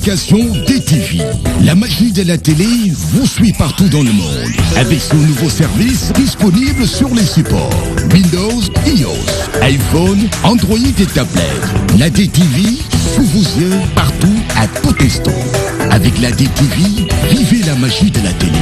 l'application DTV. La magie de la télé vous suit partout dans le monde avec son nouveau service disponible sur les supports Windows, iOS, iPhone, Android et tablette. La DTV sous vos yeux partout à tout instant. Avec la DTV, vivez la magie de la télé.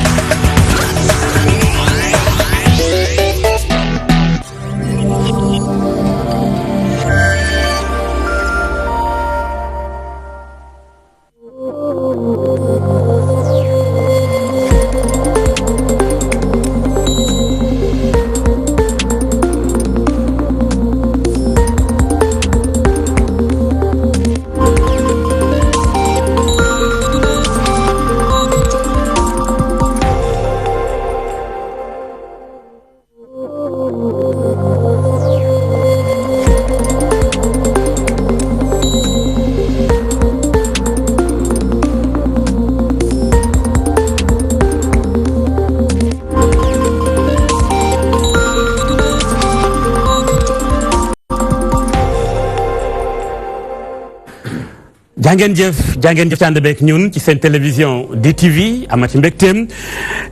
jàngeen jëf ci ànd beeg ñun ci seen télévision DTV amati mbégteem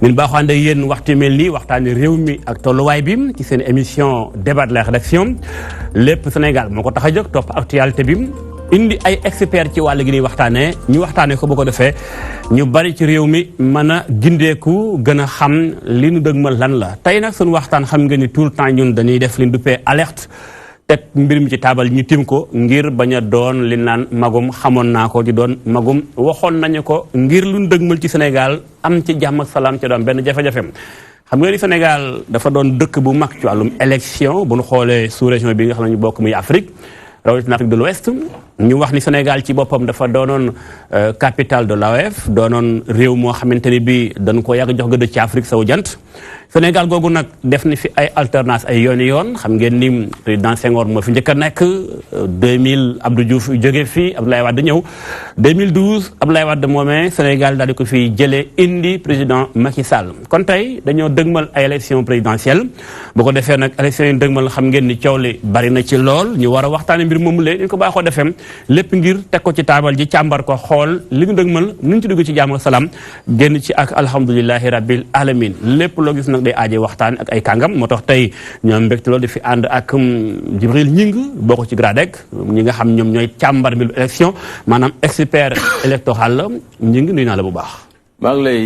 ñun baaxoo ànd ak yéen waxtu mel nii waxtaane réew mi ak tolluwaay bi ci seen émission débat de la rédaction lépp Sénégal moo ko tax a jóg topp actualité bi indi ay experts ci wàll gi ñuy waxtaanee ñu waxtaanee ko bu ko defee ñu bari ci réew mi mën a gindeeku gën a xam li nu dëgmal lan la tey nag suñu waxtaan xam nga ni tout le temps ñun dañuy def li ñu duppee alerte teg mbir mi ci taabal ñu tim ko ngir bañ a doon li naan magum xamoon naa ko di doon magum waxoon nañu ko ngir lu ñu dëgmal ci Sénégal am ci jàmm ak salaam ci doon benn jafe-jafem xam nga ni Sénégal dafa doon dëkk bu mag ci wàllum élection bu ñu xoolee sous région bi nga xam ne ñu bokk muy Afrique rawatina Afrique de l'Ouest ñu wax ni Sénégal ci boppam dafa doonoon capitale de l'AOF doonoon réew moo xamante ni bi dañ ko yàgg jox gëdd ci Afrique sowu jant Sénégal googu nag def ni fi ay alternance ay yoon xam ngeen ni président Senghor moo fi njëkk a nekk 2000 Abdou Diouf jóge fi Abdoulaye Wade ñëw 2012 Abdoulaye Wade moomee Sénégal daal di ko fi jëlee indi président Macky Sall kon tey dañoo dëgmal ay élection présidentielle bu ko defee nag élection yi dëgmal xam ngeen ni coow li bari na ci lool ñu war a waxtaane mbir moomu lee ñu ko baaxoo defem lépp ngir teg ko ci taabal ji càmbar ko xool li ñu dëgmal nu ñu ci dugg ci jàmm ak salaam génn ci ak alhamdulilahi rabbil alamin lépp loo gis nag day aaje waxtaan ak ay kàngam moo tax tey ñoom mbégte loolu di fi ànd ak Djibril Gning bokk ci GRADEC ñi nga xam ñoom ñooy càmbar mbiru élection maanaam expert électoral la Gning nuyu naa la bu baax. maa ngi lay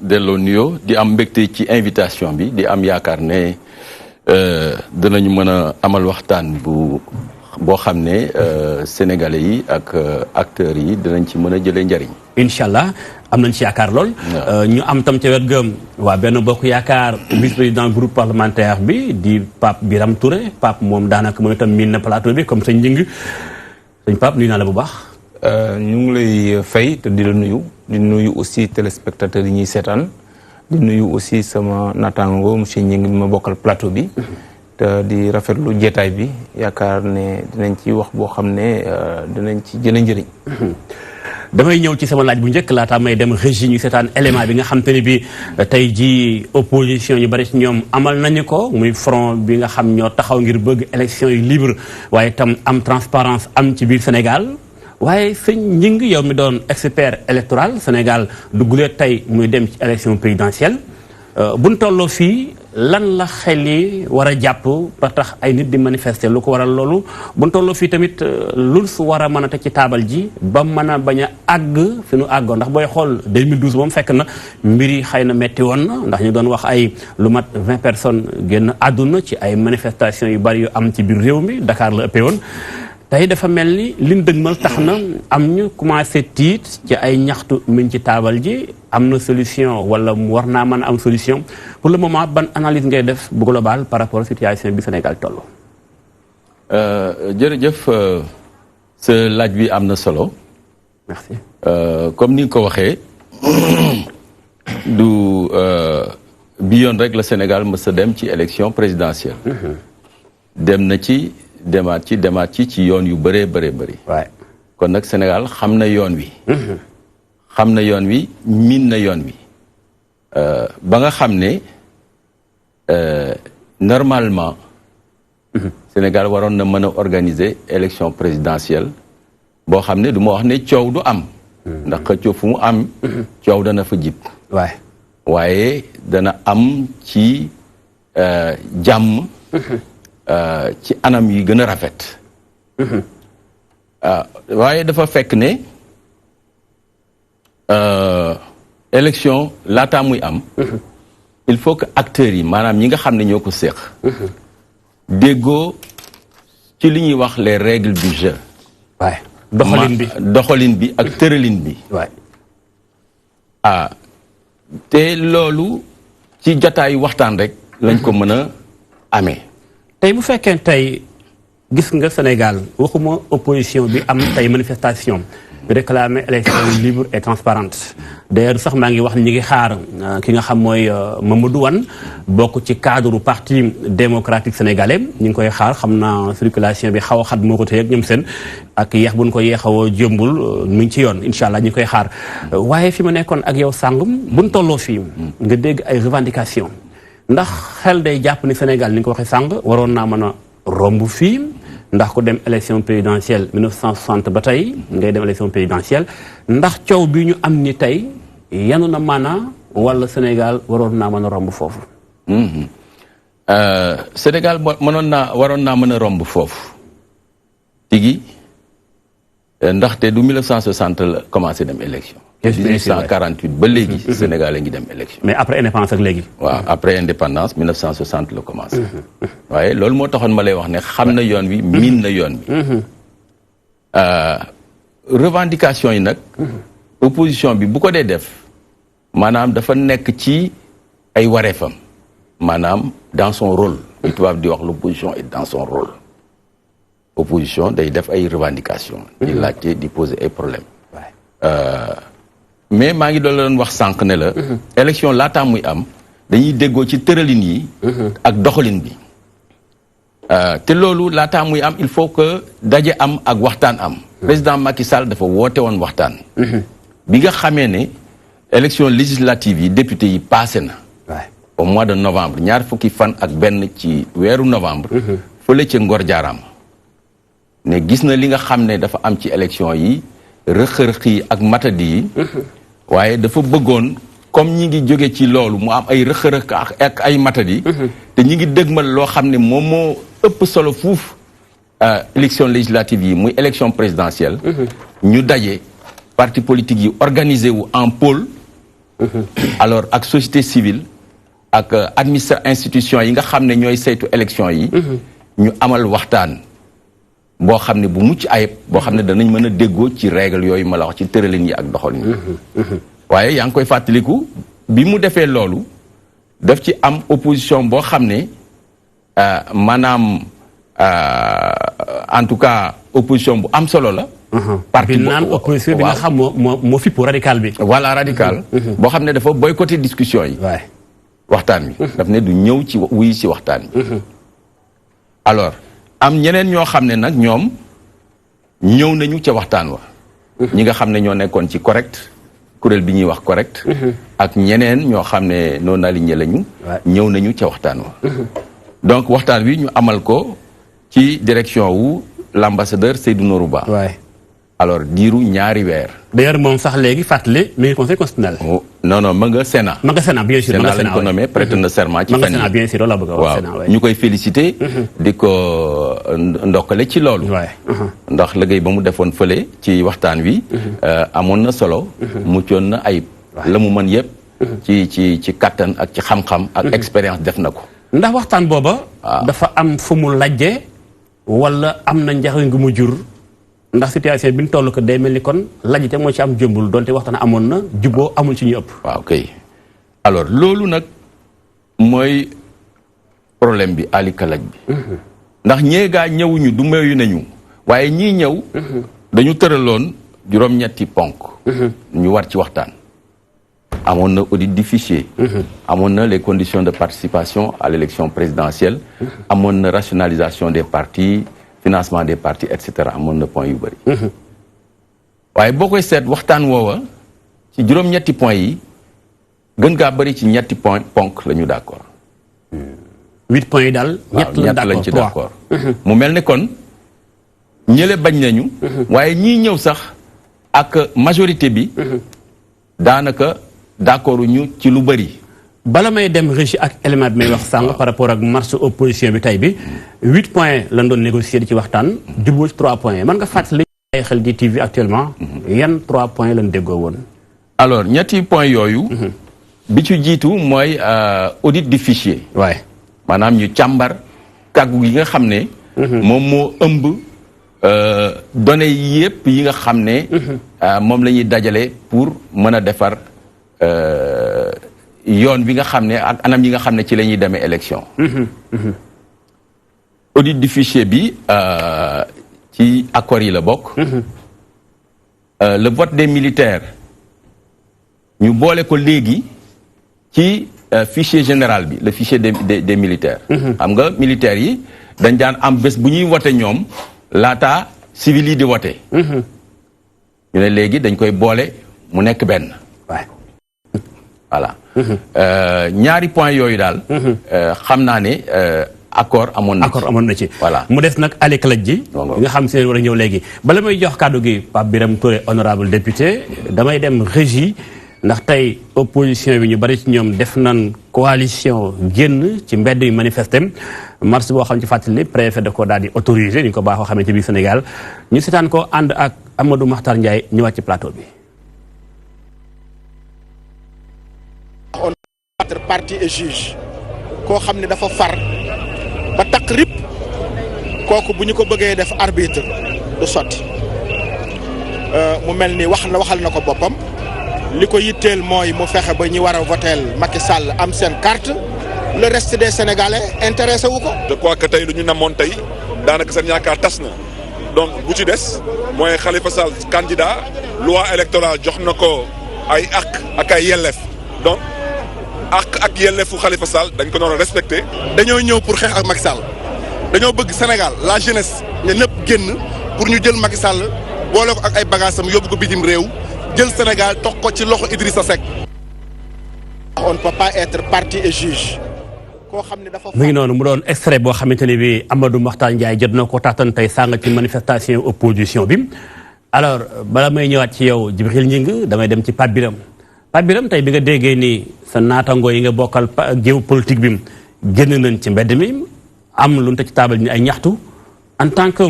delloo nuyoo di am mbégte ci invitation bi di am yaakaar ne dinañu mën a amal waxtaan boo xam ne sénégalais yi ak acteurs yi dinañ ci mën a jëlee njariñ. incha allah am nañ ci yaakaar lool. ñu am tam ca wet gëm waa benn bokk yaakaar vice président groupe parlementaire bi di Pape Biram Touré Pape moom daanaka moom itam miin na plateau bi comme sëñ Gning sëñ Pape nuyu naa la bu baax. ñu ngi lay fay te di la nuyu di nuyu aussi téléspectateurs yi ñuy seetaan di nuyu aussi sama naataango monsieur Gning bi ma bokkal plateau bi. te di rafetlu jeetaay bi yaakaar ne dinañ ci wax boo xam ne dinañ ci jëlee njëriñ. damay ñëw ci sama laaj bu njëkk laata may dem régie ñu seetaan élément bi nga xam te ne bi tey ji opposition ñu bari ci ñoom amal nañu ko muy front bi nga xam ñoo taxaw ngir bëgg élection yu libre waaye tam am transparence am ci biir Sénégal waaye sëñ Gning yow mi doon expert électoral Sénégal duggulee tey muy dem ci élection présidentielle buñ tolloo fii lan la xel yi war a jàpp ba tax ay nit di manifester lu ko waral loolu buñ tolloo fii tamit lu su war a mën a teg ci taabal ji ba mën a bañ a àgg fi nu àggoon ndax booy xool 2012 moom fekk na mbir yi xëy na metti woon na ndax ñu doon wax ay lu mat 20 personnes génn àdduna ci ay manifestations yu bari yu am ci biir réew mi Dakar la ëppee woon tey dafa mel ni liñ dëgmal tax na am ñu commencé tiit ci ay ñaxtu miñ ci taabal ji am na solution wala war naa mën a am solution pour le moment ban analyse ngay def bu global par rapport à situation bi Sénégal toll. jërëjëf sa laaj bi am na solo. merci. comme ni nga ko waxee du bi yoon rek la Sénégal mës a dem ci élection présidentielle. dem na ci. demaat ci yoon yu bëree bëri. waay kon nag Sénégal xam na yoon wi. xam na yoon wi miin na yoon wi. ba nga xam ne normalement. Sénégal waroon na mën a organiser élection présidentielle boo xam ne du ma wax ne coow du am. ndax xëccoo fu mu am coow dana fa jib waaye dana am ci jàmm ci anam yi gën a rafet waaye dafa fekk ne élection laataa muy am il faut que acteurs yi maanaam ñi nga xam ne ñoo ko séq déggoo ci li ñuy wax les règles du jeu doxalin bi ak tëralin bi te loolu ci jotaayu waxtaan rek lañ ko mën a amee tey bu fekkee tey gis nga Sénégal waxuma opposition bi am tey manifestation bi réclamer élection libre et transparente d'ailleurs sax maa ngi wax ñi ngi xaar ki nga xam mooy Mamadou Wane bokk ci cadre parti démocratique sénégalais ñi ngi koy xaar xam naa circulation bi xaw a xat moo ko téye ak ñoom seen ak yeex buñ ko yeexawoo jëmbul mu ngi ci yoon incha allah ñi ngi koy xaar waaye fi ma nekkoon ak yow sàngum buñ tolloo fii nga dégg ay revendications ndax xel day jàpp ni Sénégal ni nga ko waxee sàng waroon naa mën a romb fii ndax ku dem élection présidentielle 1960 ba tey ngay dem élection présidentielle ndax coow bi ñu am ni tey yanu na maanaa wala Sénégal waroon naa mën a romb foofu Sénégal waroon naa mën a romb foofu tigi ndaxte du 1960 la commencé dem élection 1848 ba léegi Sénégal a ngi dem élection mais après indépendance ak léegi waaw après indépendance 1960 la commencé waaye loolu moo taxoon ma lay wax ne xam na yoon wi miin na yoon bi revendication yi nag opposition bi bu ko dee def maanaam dafa nekk ci ay wareefam maanaam dans son rôle li tubaab di wax l'opposition est dans son rôle opposition day def ay revendication di laajte di poser ay problèmes mais maa ngi doon wax sànq ne la élection laataa muy am dañuy déggoo ci tëralin yi ak doxalin bi te loolu laataa muy am il faut que daje am ak waxtaan am président Macky Sall dafa woote woon waxtaan bi nga xamee ne élection législative yi député yi passé na au mois de novembre ñaar fukki fan ak benn ci weeru novembre fële ca Ngor Jaaraam ne gis na li nga xam ne dafa am ci élection yi rëq-rëq yi ak matadi yi waaye dafa bëggoon comme ñi ngi jóge ci loolu mu am ay rëq-rëq ak ay matadi te ñi ngi dëgmal loo xam ne moom moo ëpp solo fuuf élection législative yi muy élection présidentielle ñu daje parti politique yi organisé wu en pôle alors ak société civile ak institution yi nga xam ne ñooy saytu élection yi ñu amal waxtaan boo xam ne bu mucc ayib boo xam ne danañ mën a déggoo ci règle yooyu ma la wax ci tëralin yi ak doxalin yi waaye yaa ngi koy fàttaliku bi mu defee loolu daf ci am opposition boo xam ne maanaam en tout cas opposition bu am solo la parti bi naan opposition bi nga xam moo fippu radical bi voilà radical boo xam ne dafa boycotté discussion yi waxtaan bi daf ne du ñëw ci wuy ci waxtaan bi alors am ñeneen ñoo xam ne nag ñoom ñëw nañu ca waxtaan wa ñi nga xam ne ñoo nekkoon ci correct kuréel bi ñuy wax correct ak ñeneen ñoo xam ne non aligné lañu ñëw nañu ca waxtaan wa donc waxtaan wi ñu amal ko ci direction wu l'ambassadeur Seydou Nourou Ba alors diiru ñaari weer d'ailleurs moom sax léegi fàttali mi ngi conseil constitutionnel non ma nga Sénat bien sûr Sénat lañ ko nommé prête na serment ci fan bien sûr la bëgg waaw ñu koy félicité di ko ndokkale ci loolu ndax liggéey ba mu defoon fële ci waxtaan wi amoon na solo muccoon na ayib la mu mën yëpp ci kattan ak ci xam-xam ak expérience def na ko ndax waxtaan booba dafa am fu mu lajje wala am na njaxin gu mu jur ndax situation bi ñu toll ko day mel ni kon lajjite moo ci am jëmbul donte waxtaan amoon na jubboo amul ci ñuy ëpp waaw kay alors loolu nag mooy problème bi ali kalaj bi ndax ñeegaa ñëwuñu du mayu nañu waaye ñii ñëw dañu tëraloon juróom-ñetti ponk ñu war ci waxtaan amoon na audit du fichier amoon na les conditions de participation à l'élection présidentielle amoon na rationalisation des partis financement des partis et cetera amoon na point yu bëri waaye boo koy seet waxtaan woowa ci juróom-ñetti point yi gën gaa bëri ci ñetti ponk la ñu d'accord 8 points yi daal ñett lañ ci d'accord mu mel ni kon ñële bañ nañu waaye ñii ñëw sax ak majorité bi daanaka d'accord ñu ci lu bëri. bala may dem régie ak élément bi may wax sànq par rapport ak marche opposition bi tey bi 8 points lañ doon négocier di ci waxtaan jubóo ci 3 points man nga fàttali ay xel di TV actuellement yan 3 points lañ déggoo woon. alors ñetti points yooyu. bi ci jiitu mooy audit du fichier. waay maanaam ñu càmbar kàggu yi nga xam ne. moom moo ëmb données yépp yi nga xam ne. moom la ñuy dajale pour mën a defar yoon bi nga xam ne ak anam yi nga xam ne ci la ñuy demee élection. audit du fichier bi ci accords yi la bokk. le vote des militaires ñu boole ko léegi ci fichier général bi le fichier des militaires. xam nga militaires yi dañ daan am bés bu ñuy wote ñoom laata civil yi di wote. ñu ne léegi dañ koy boole mu nekk benn. voilà. ñaari point yooyu daal. xam naa ne accord amoon na ci. accord amoon na ci. voilà mu des nag Ali Kalaj ji. nga xam si ne war a ñëw léegi. bala may jox kàddu gi Pape Birame Touré honorable député damay dem régie ndax tey opposition bi ñu bari ci ñoom def nan coalition génn ci mbedd yu manifestem marche boo xam ci fàttali préfet da ko daal di autorisé ni ñu ko baaxoo xamee ci biir Sénégal ñu seetaan ko ànd ak Amadou Makhtar Ndiaye ñëwaat ci plateau bi. entre partie et juge koo xam ne dafa far ba takk rip kooku bu ñu ko bëggee def arbitre du sotti mu mel ni waxal na ko boppam li ko yitteel mooy mu fexe ba ñi war a voteel Macky Sall am seen carte le reste des Sénégalais intéressé wu ko. je crois que tey lu ñu namoon tey daanaka seen yaakaar tas na donc bu ci des mooy Khalifa Sall candidat loi électorale jox na ko ay ak ay yelleef donc ak yelleefu Khalifa Sall dañ ko noonu respecté. dañoo ñëw pour xeex ak Macky Sall dañoo bëgg Sénégal la jeunesse ña ñëpp génn pour ñu jël Macky Sall boole ko ak ay bagages am yóbbu ko bitim réew jël Sénégal toog ko ci loxo Idrissa Seck. on ne peut pas être partie et juge. koo xam ne dafa. mu ngi noonu mu doon extrait boo xamante ne bii Amadou Makhtar Ndiaye jot na ko taatan tey sàng ci manifestation opposition bi alors bala may ñëwaat ci yow Djibril Gningue damay dem ci Pape Birame Pape Birame tey bi nga déggee ni sa naataangoo yi nga bokkal géopolitique bi génn nañ ci mbedd mi am lu ñu ci taabal ni ay ñaxtu en tant que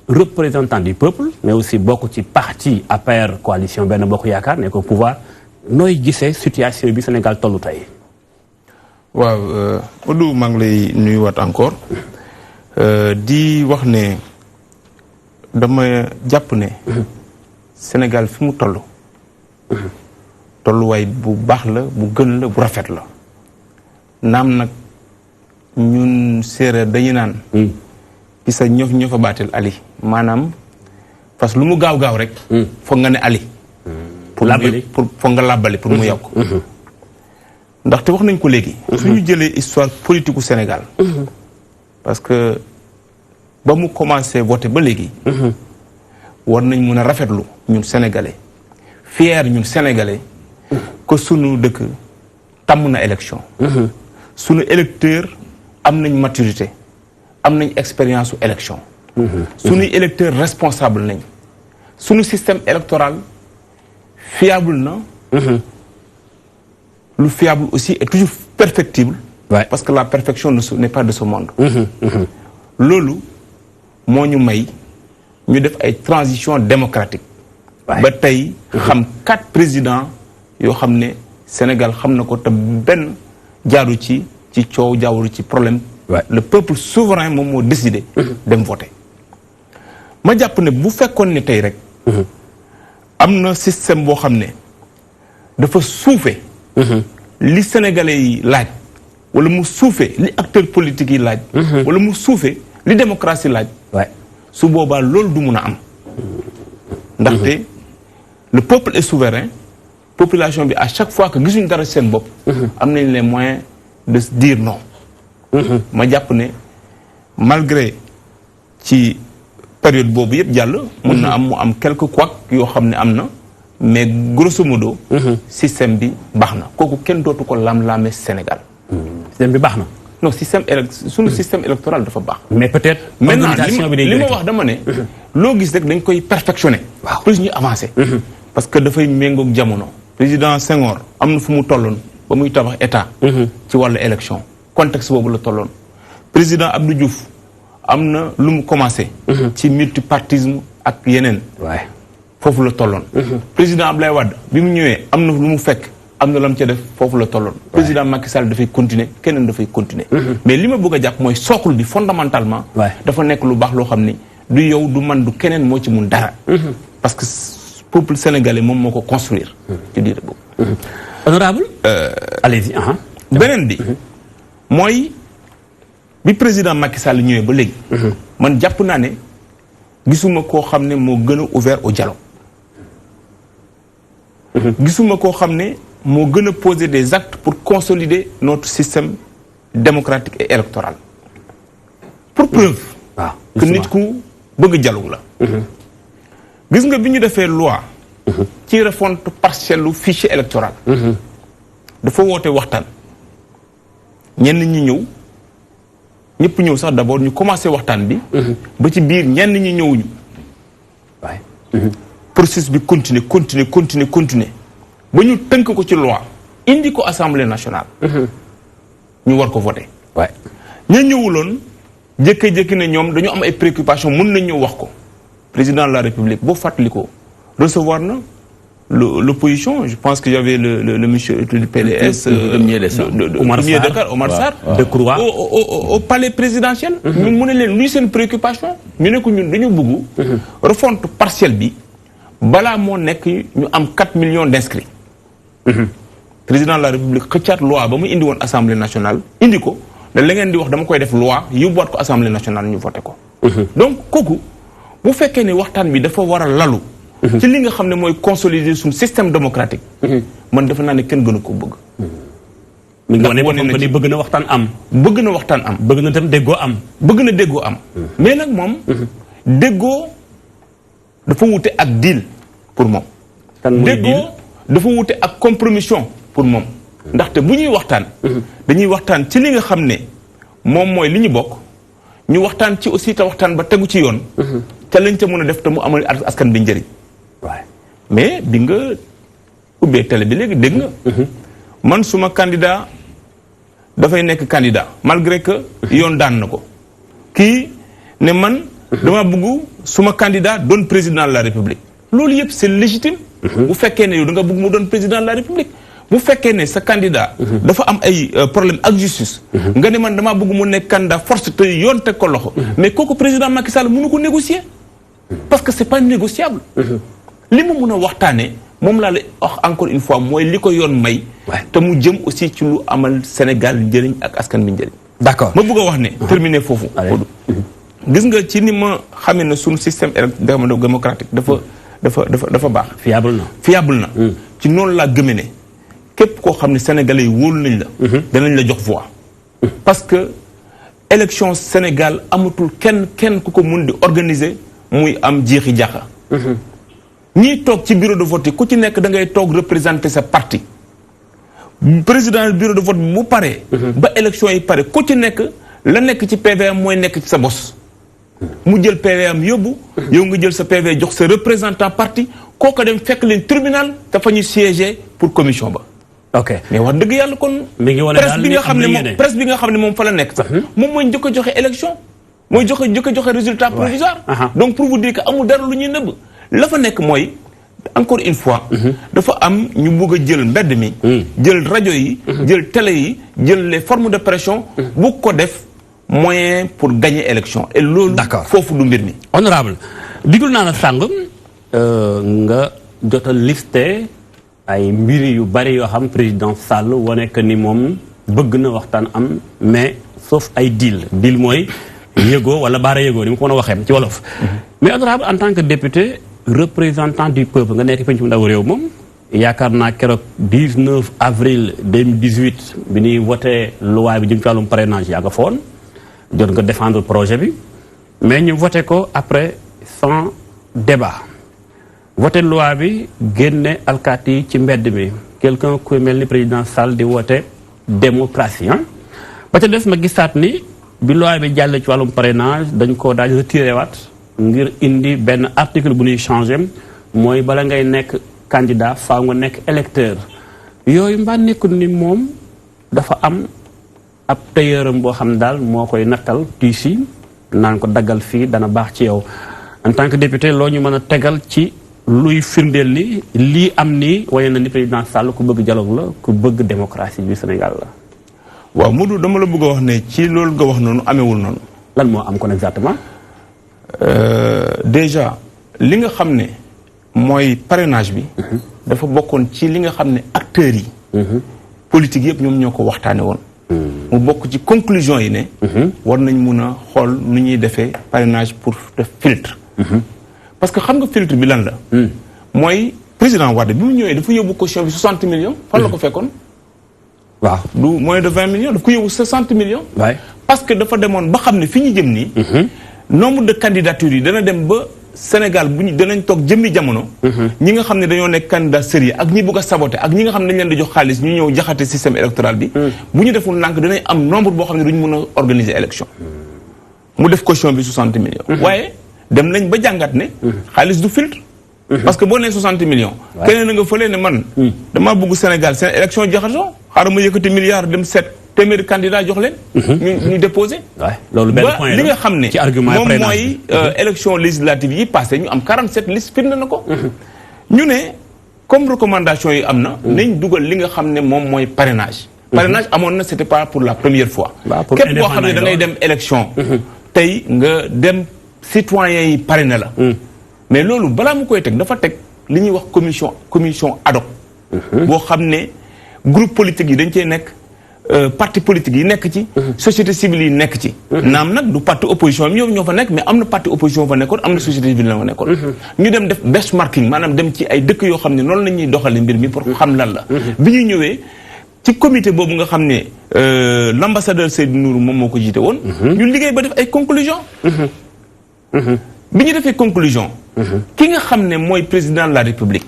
représentant du peuple mais aussi bokk ci parti APR coalition Benno Bokk Yaakaar ne ko pouvoir nooy gisee situation bi Sénégal tollu tey. waaw Odou maa ngi lay nuyuwaat encore di wax ne dama jàpp ne Sénégal fi mu toll tolluwaay bu baax la bu gën la bu rafet la naam nag ñun séeréer dañu naan ci sa ñofa baatel Ali maanaam parce que lu mu gaaw rek foog nga ne Ali pour foog nga làbbali pour mu yokk ndaxte wax nañ ko léegi suñu jëlee histoire politique u Sénégal parce que ba mu commencé voter ba léegi war nañ mun a rafetlu ñun sénégalais fier ñun sénégalais que sunu dëkk tàmm na élection sunu électeur am nañ maturité am nañ expérience su élection sunuy électeur responsable nañ sunu système électoral fiable na lu fiable aussi est toujours perfectible parce que la perfection n'est pas de ce monde loolu moo ñu may ñu def ay transition démocratique ba tey xam 4 présidents yoo xam ne Sénégal xam na ko te benn jaaru ci coow jaaru ci problème le peuple souverain moom moo décidé dem voter ma jàpp ne bu fekkoon ne tey rek am na système boo xam ne dafa suufe li sénégalais yi laaj wala mu suufe li acteurs politiques yi laaj wala mu suufe li démocratie laaj su boobaa loolu du mun a am ndaxte le peuple est souverain population bi à chaque fois que gisuñ dara seen bopp am nañ les moyens de se dire non ma jàpp ne malgré ci période boobu yëpp jàll mun na am mu am quelques couacs yoo xam ne am na mais grosso modo système bi baax na kooku kenn dootu ko lam-laame Sénégal système bi baax na non suñu système électoral dafa baax. mais peut-être. maintenant li ma wax dama ne. loo gis rek dañ koy perfectionner. waaw plus ñu avancer. parce que dafay méngoog jamono. président Senghor am na fu mu tolloon ba muy tabax état. ci wàllu élection contexte boobu la tolloon. président Abdou Diouf am na lu mu commencé. ci multipartisme ak yeneen. foofu la tolloon. président Abdoulaye Wade bi mu ñëwee am na lu mu fekk. am na lam ca def foofu la tolloon. président Macky Sall dafay continuer keneen dafay continuer. mais li ma bëgg a jàpp mooy socle bi fondamentalement. dafa nekk lu baax loo xam ni du yow du man du keneen moo ci mun dara. parce que peuple sénégalais moom moo ko construire. ci diir boobu. honorable allez-y. beneen bi. mooy bi président Macky Sall ñëwee ba léegi. man jàpp naa ne gisuma koo xam ne moo gën a ouvert au dialogue. gisuma koo xam ne moo gën a poser des actes pour consolider notre système démocratique et électoral. pour preuve. que nit ku bëgg dialogue la. gis nga bi ñu defee loi. ci refonte partielle lu fichier électoral. dafa woote waxtaan. ñenn ñi ñëw ñëpp ñëw sax d'abord ñu commencé waxtaan bi. ba ci biir ñenn ñi ñëwuñu. processus bi continuer ba ñu tënk ko ci loi indi ko assemblée nationale. ñu war ko voter. ña ñëwuloon jékki-jékki ne ñoom dañu am ay préoccupations mën nañ ñëw wax ko. président de la république boo fàttali ko recevoir na l'opposition, je pense qu'il y avait le monsieur du PDS, Omar Sarr, de Croix, au palais présidentiel. Lui, c'est une préoccupation. Nous avons refonte partielle bi. Bala mo nek ñu am 4 millions d'inscrits. Président de la République xëccat loi ba mu indi won Assemblée nationale indi ko da la ngeen di wax dama koy def loi yóbbuwaat ko Assemblée nationale ñu voté ko. Donc kooku bu fekkee ne waxtaan bi dafa war a lalu. ci li nga xam ne mooy consolider suñu système démocratique. man defe naa ne kenn gënu ko bëgg. mi ngi wane boppam ni bëgg na waxtaan am. bëgg na waxtaan am. bëgg na tam déggoo am. bëgg na déggoo am. mais nag moom. déggoo dafa wute ak deal pour moom. déggoo dafa wute ak compromission pour moom. ndaxte bu ñuy waxtaan. dañuy waxtaan ci li nga xam ne moom mooy li ñu bokk. ñu waxtaan ci aussi te waxtaan ba tegu ci yoon. te lañ ca mën a def te mu amal askan bi njëriñ. mais bi nga ubbee télé bi léegi dégg nga. man suma candidat dafay nekk candidat malgré que yoon daan na ko. kii ne man dama bëgg suma candidat doon président de la république. loolu yëpp c'est légitime. bu fekkee ne yow da nga bëgg mu doon président de la république. bu fekkee ne sa candidat dafa am ay problème ak justice. nga ne man damaa bëgg mu nekk candidat force te yoon teg ko loxo. mais kooku président Macky Sall mënu ko négocier. parce que c'est pas négociable. li mu mun a waxtaanee moom laa la wax encore une fois mooy li ko yoon may. te mu jëm aussi ci lu amal Sénégal njëriñ ak askan bi njëriñ. d'accord ma bëgg a wax ne. terminer foofu. gis nga ci ni ma xamee ne suñu système démocratique dafa baax. fiable na. ci noonu laa gëmee ne képp koo xam ne sénégalais yi wóolu nañ la. danañ la jox voix. parce que élection Sénégal amatul kenn ku ko mun di organiser. muy am jeexi jaxa ñii toog ci bureau de vote yi ku ci nekk da ngay toog représenter sa parti président du bureau de vote bu paree ba élection yi pare ku ci nekk la nekk ci PVM mooy nekk ci sa bos mu jël PVM yóbbu yow nga jël sa PV jox sa représentant parti kooka dem fekk leen tribunal te fa ñu siéger pour commission ba. ok mais wax dëgg yàlla kon presse bi nga xam ne moom fa la nekk sax moom mooy njëkk a joxe élection mooy joxe résultat provisoire. Donc pour vous dire que amul dara lu ñuy nëbb la fa nekk mooy encore une fois. dafa am ñu bëgg a jël mbedd mi. jël rajo yi. jël télé yi jël les formes de pression. bu ko def moyen pour gagner élection. et loolu. d'accord foofu du mbir mi. honorable digul naa la sàng nga jotal listé ay mbir yu bari yoo xam président Sall wane que ni moom bëgg na waxtaan am mais sauf ay deal mooy. yéego wala baara yéego ni ma ko mën a waxee ci wolof. mais honorable en tant que député représentant du peuple nga nekk pencum ndaw réew moom yaakaar naa keroog 19 avril 2018 bi ñuy voté loi bi jëm ci wàllum parrainage yaa nga foon jot nga défendre projet bi mais ñu voté ko après sans débat voté loi bi génne alkaati yi ci mbedd mi quelqu'un ku mel ni président Sall di voté démocratie ba ca des ma gisaat ni bi loi bi jàll ci wàllum parrainage dañ ko daal retiré waat ngir indi benn article bu ñuy changé mooy bala ngay nekk candidat faaw nga nekk électeur yooyu mbaa nekkul ni moom dafa am ab tailleuram boo xam daal moo koy nattal tiisi naan ko daggal fii dana baax ci yow en tant que député loo ñu mën a tegal ci luy firndeel ni lii am nii wane na ni président Sall ku bëgg dialogue la ku bëgg démocratie bi Sénégal la. waaw Modou dama la bëgg a wax ne ci loolu nga wax noonu amewul noonu. lan moo am kon exactement. déjà li nga xam ne mooy parrainage bi. dafa bokkoon ci li nga xam ne acteurs yi. politique yëpp ñoom ñoo ko waxtaane woon. mu bokk ci conclusion yi ne. war nañ mun a xool nu ñuy defee parrainage pour def filtre. parce que xam nga filtre bi lan la. mooy président Wade bi mu ñëwee dafa yóbbu caution bi 60 millions. fan la ko fekkoon. waaw du moins de 20 millions daf ko yóbbu 60 millions. waay parce que dafa demoon ba xam ne fi ñu jëm nii. nombre de candidatures yi dana dem ba Sénégal bu ñu danañ toog jëmmi jamono. ñi nga xam ne dañoo nekk candidat sérieux ak ñi bëgg a saboter ak ñi nga xam ne dañ leen di jox xaalis ñu ñëw jaxate système électoral bi. bu ñu deful ndànk danañ am nombre boo xam ne duñ mën a organiser élection. mu def caution bi 60 millions. waaye dem nañ ba jàngat ne. xaalis du filtre. parce que boo nee 60 millions. keneen na nga fëlee ne man. damaa bëgg Sénégal seen élection jaxatoo xaaral ma yëkkati milliard dem seet téeméeri candidat jox leen. ñu déposé. loolu benn point li nga xam ne ci argument moom mooy élection législative yi passé ñu am 47 listes firnde na ko. ñu ne comme recommandation yi am na. nañ dugal li nga xam ne moom mooy parrainage. parrainage amoon na c'était pas pour la première fois. képp koo xam ne da ngay dem élection. tey nga dem citoyens yi parrainé la. mais loolu balaa mu koy teg dafa teg li ñuy wax commission ad hoc. boo xam ne groupe politique yi dañ cee nekk. parti politique yi nekk ci. société civile yi nekk ci. naam nag du parti opposition bi ñoo fa nekk mais am na parti opposition fa nekkoon am na société civile la fa nekkoon. ñu dem def benchmarking maanaam dem ci ay dëkk yoo xam ne noonu la ñuy doxalee mbir mi pour xam lan la. bi ñu ñëwee ci comité boobu nga xam ne l'ambassadeur Seydou Nourou moom moo ko jiite woon. ñu liggéey ba def ay conclusion bi ñu defee conclusion. ki nga xam ne mooy président de la république.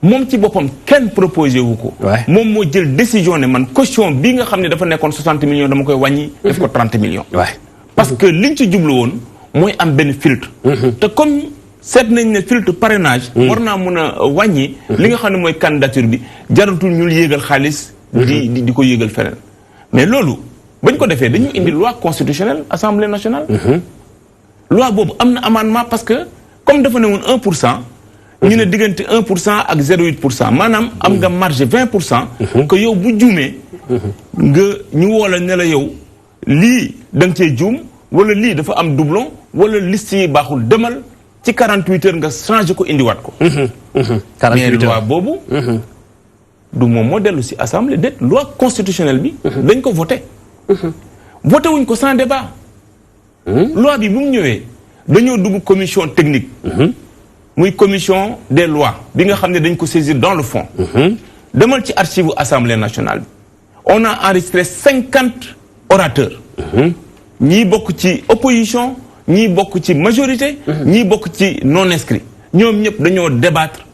moom ci boppam kenn proposé wu ko. moom moo jël décision ne man caution bii nga xam ne dafa nekkoon 60 millions dama koy wàññi. def ko 30 millions. parce que liñ ci jublu woon mooy am benn filtre. te comme seet nañ ne filtre parrainage. war naa mun a wàññi. li nga xam ne mooy candidature bi jaratul ñu yéegal xaalis. di ko yéegal feneen. mais loolu bañ ko defee dañu indi loi constitutionnelle assemblée nationale. loi boobu am na amendement parce que comme dafa ne woon 1%. ñu ne diggante 1% ak 0,8% maanaam am nga marge 20%. que yow bu juumee. nga ñu woo la ne la yow lii da nga cee juum wala lii dafa am doublon wala liste yi baaxul demal ci 48 heures nga changé ko indiwaat ko. 48 mais heures loi boobu. du moom moo dellu si assemblée déet loi constitutionnelle bi. dañ ko voté. voté wuñ ko sans débat. loi bi bu mu ñëwee dañoo dugg commission technique. muy commission des lois bi nga xam ne dañ ko saisir dans le fond. demal ci archive assemblée nationale bi. on a enregistré 50 orateurs. ñii bokk ci opposition ñii bokk ci majorité. ñii bokk ci non inscrits. ñoom ñëpp dañoo débattre.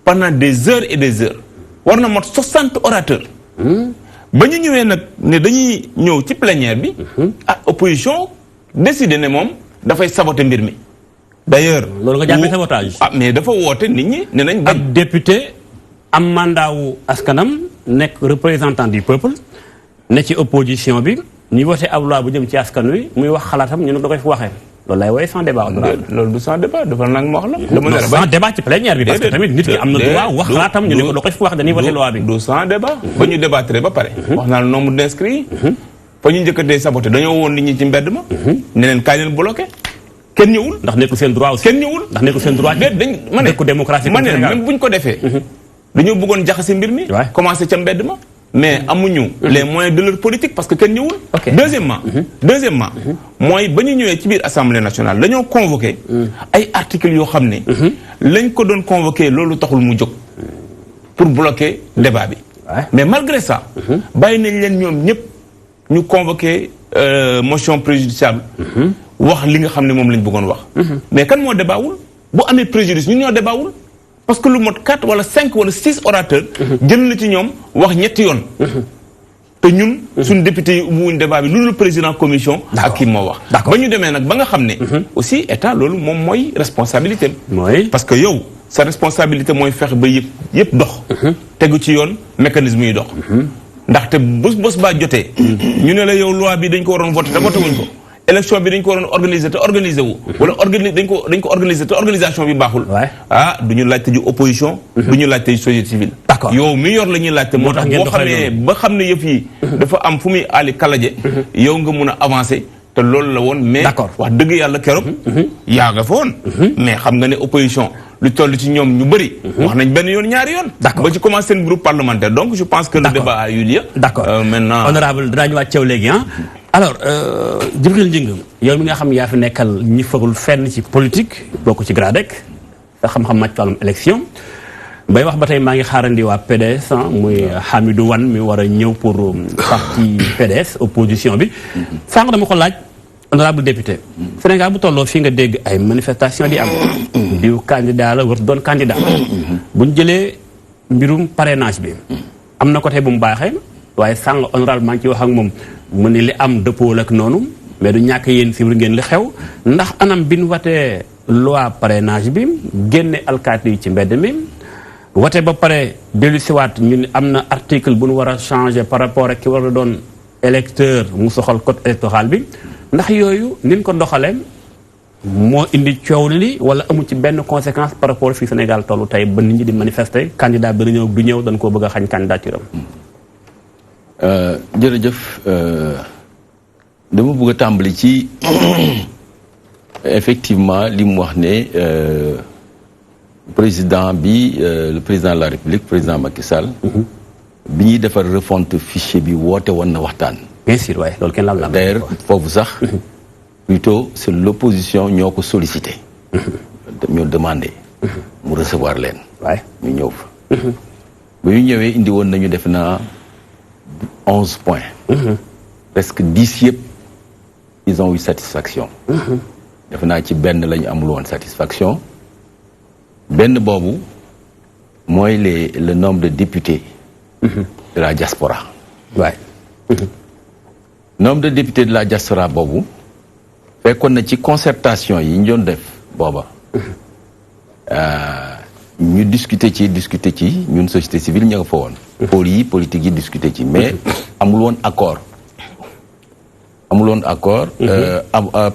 pendant des heures et des heures. war na mot 60 orateurs. ba ñu ñëwee nag ne dañuy ñëw ci plénière bi. opposition décidé ne moom dafay saboter mbir mi. d'ailleurs loolu nga jàppee sabotage. mais dafa woote nit ñi ne nañ. ab député am mandat wu askanam nekk représentant du peuple ne ci opposition bi ñu voté ab loi bu jëm ci askan wi muy wax xalaatam ñu ne da koy fi waxee loolu lay woowee sans débat. loolu du sans débat dafa nag ma wax la. dama ne sans débat ci plénière bi. parce que tamit nit ki am na droit wax xalaatam ñu ne ko da koy fi wax dañuy voté loi bi. du sans débat ba ñu débattre ba pare. wax naa le nombre d'inscrits yi. fa ñu njëkkatee saboté dañoo woon nit ñi ci mbedd ma. ne leen kaay leen bloqué. kenn ñëwul ndax nekkul seen droit aussi. kenn ñëwul ndax nekkul seen droit. dañ ma ne nekku démocratie ma ne même buñ ko defee. dañoo bëggoon jaxase mbir mi. commencé ca mbedd ma. mais amuñu les moyens de leur politique parce que kenn ñëwul. deuxièmement mooy ba ñu ñëwee ci biir assemblée nationale dañoo convoqué. ay articles yoo xam ne. lañ ko doon convoqué loolu taxul mu jóg. pour bloquer débat bi. mais malgré ça. bàyyi nañ leen ñoom ñëpp ñu convoqué motion préjudiciable. wax li nga xam ne moom lañ bëggoon wax. mais kan moo débaawul bu amee préjudice ñun ñoo débaawul parce que lu mot 4 wala 5 wala 6 orateurs. jël na ci ñoom wax ñetti yoon. te ñun suñu député yi ubbiwuñ débat bi lu président commission ak kii moo wax ba ñu demee nag ba nga xam ne aussi état loolu moom mooy responsabilité parce que yow sa responsabilité mooy fexe ba yëpp dox tegu ci yoon mécanisme yi dox ndaxte bés baa jotee ñu ne la yow loi bi dañ ko waroon voté te voté wuñ ko élection bi dañ ko waroon organiser te organiser wu wala dañ ko organiser te organisation bi baaxul du ñu laajte ju opposition du ñu laajte ju société civile yow mi yor la ñuy laajte moo tax boo xamee ba xam ne yëf yi dafa am fu muy aali kalaje yow nga mun a avancer te loolu la woon mais wax dëgg yàlla keroog yaa nga fa woon mais xam nga ne opposition lu toll ci ñoom ñu bëri wax nañ benn yoon ñaari yoon ba ci commencé seen groupe parlementaire donc je pense que le débat a eu lieu maintenant honorable daañu wàcc ceew léegi alors Djibril Gningue yow mi nga xam yaa fi nekkal ñi fagul fenn ci politique bokk ci GRADEC sa xam-xam màcc wàllum élection bay wax ba tey maa ngi xaarandi waa PDS muy Hamidou Wane mi war a ñëw pour parti PDS opposition bi sànq dama ko laaj honorable député Sénégal bu tolloo fii nga dégg ay manifestation di am diw candidat la war doon candidat bu ñu jëlee mbirum parrainage bi am na côté bu mu baaxee waaye sànq honorable maa ngi ci wax ak moom mu ne li am dëppoo ak noonu mais du ñàkk yéen si ngeen li xew ndax anam bi ñu watee loi parrainage bi génne alkaati yi ci mbedd mi wate ba pare dellu siwaat ñu ne am na article bu ñu war a changer par rapport ak ki war a doon électeur mu soxal code électoral bi ndax yooyu ni ñu ko doxalee moo indi coow li wala amu ci benn conséquence par rapport fii Sénégal tollu tey ba nit ñi di manifester candidat bi ñëw du ñëw dañ koo bëgg a xañ candidature am. jërëjëf dama bëgg a tàmbali ci effectivement li mu wax ne président bi le président de la République président Macky Sall. bi ñuy defar refonte fichier bi woote woon na waxtaan. bien sûr waaye loolu kenn la d'ailleurs foofu sax plutôt c'est l'opposition ñoo ko sollicité. ñoo demandé. mu recevoir leen. waaye ñu ñëw fa. ba ñu ñëwee indi woon nañu def naa 11 points. presque 10 yëpp ils ont eu satisfaction. def naa ci benn la ñu amul woon satisfaction. benn boobu mooy le nombre de députés. de la diaspora. waaye. nombre de députés de la diaspora boobu fekkoon na ci concertation yi ñu doon def booba ñu discuter ci ñun société civile ña nga fa woon. pôle yi politique yi discuter ci mais amul woon accord.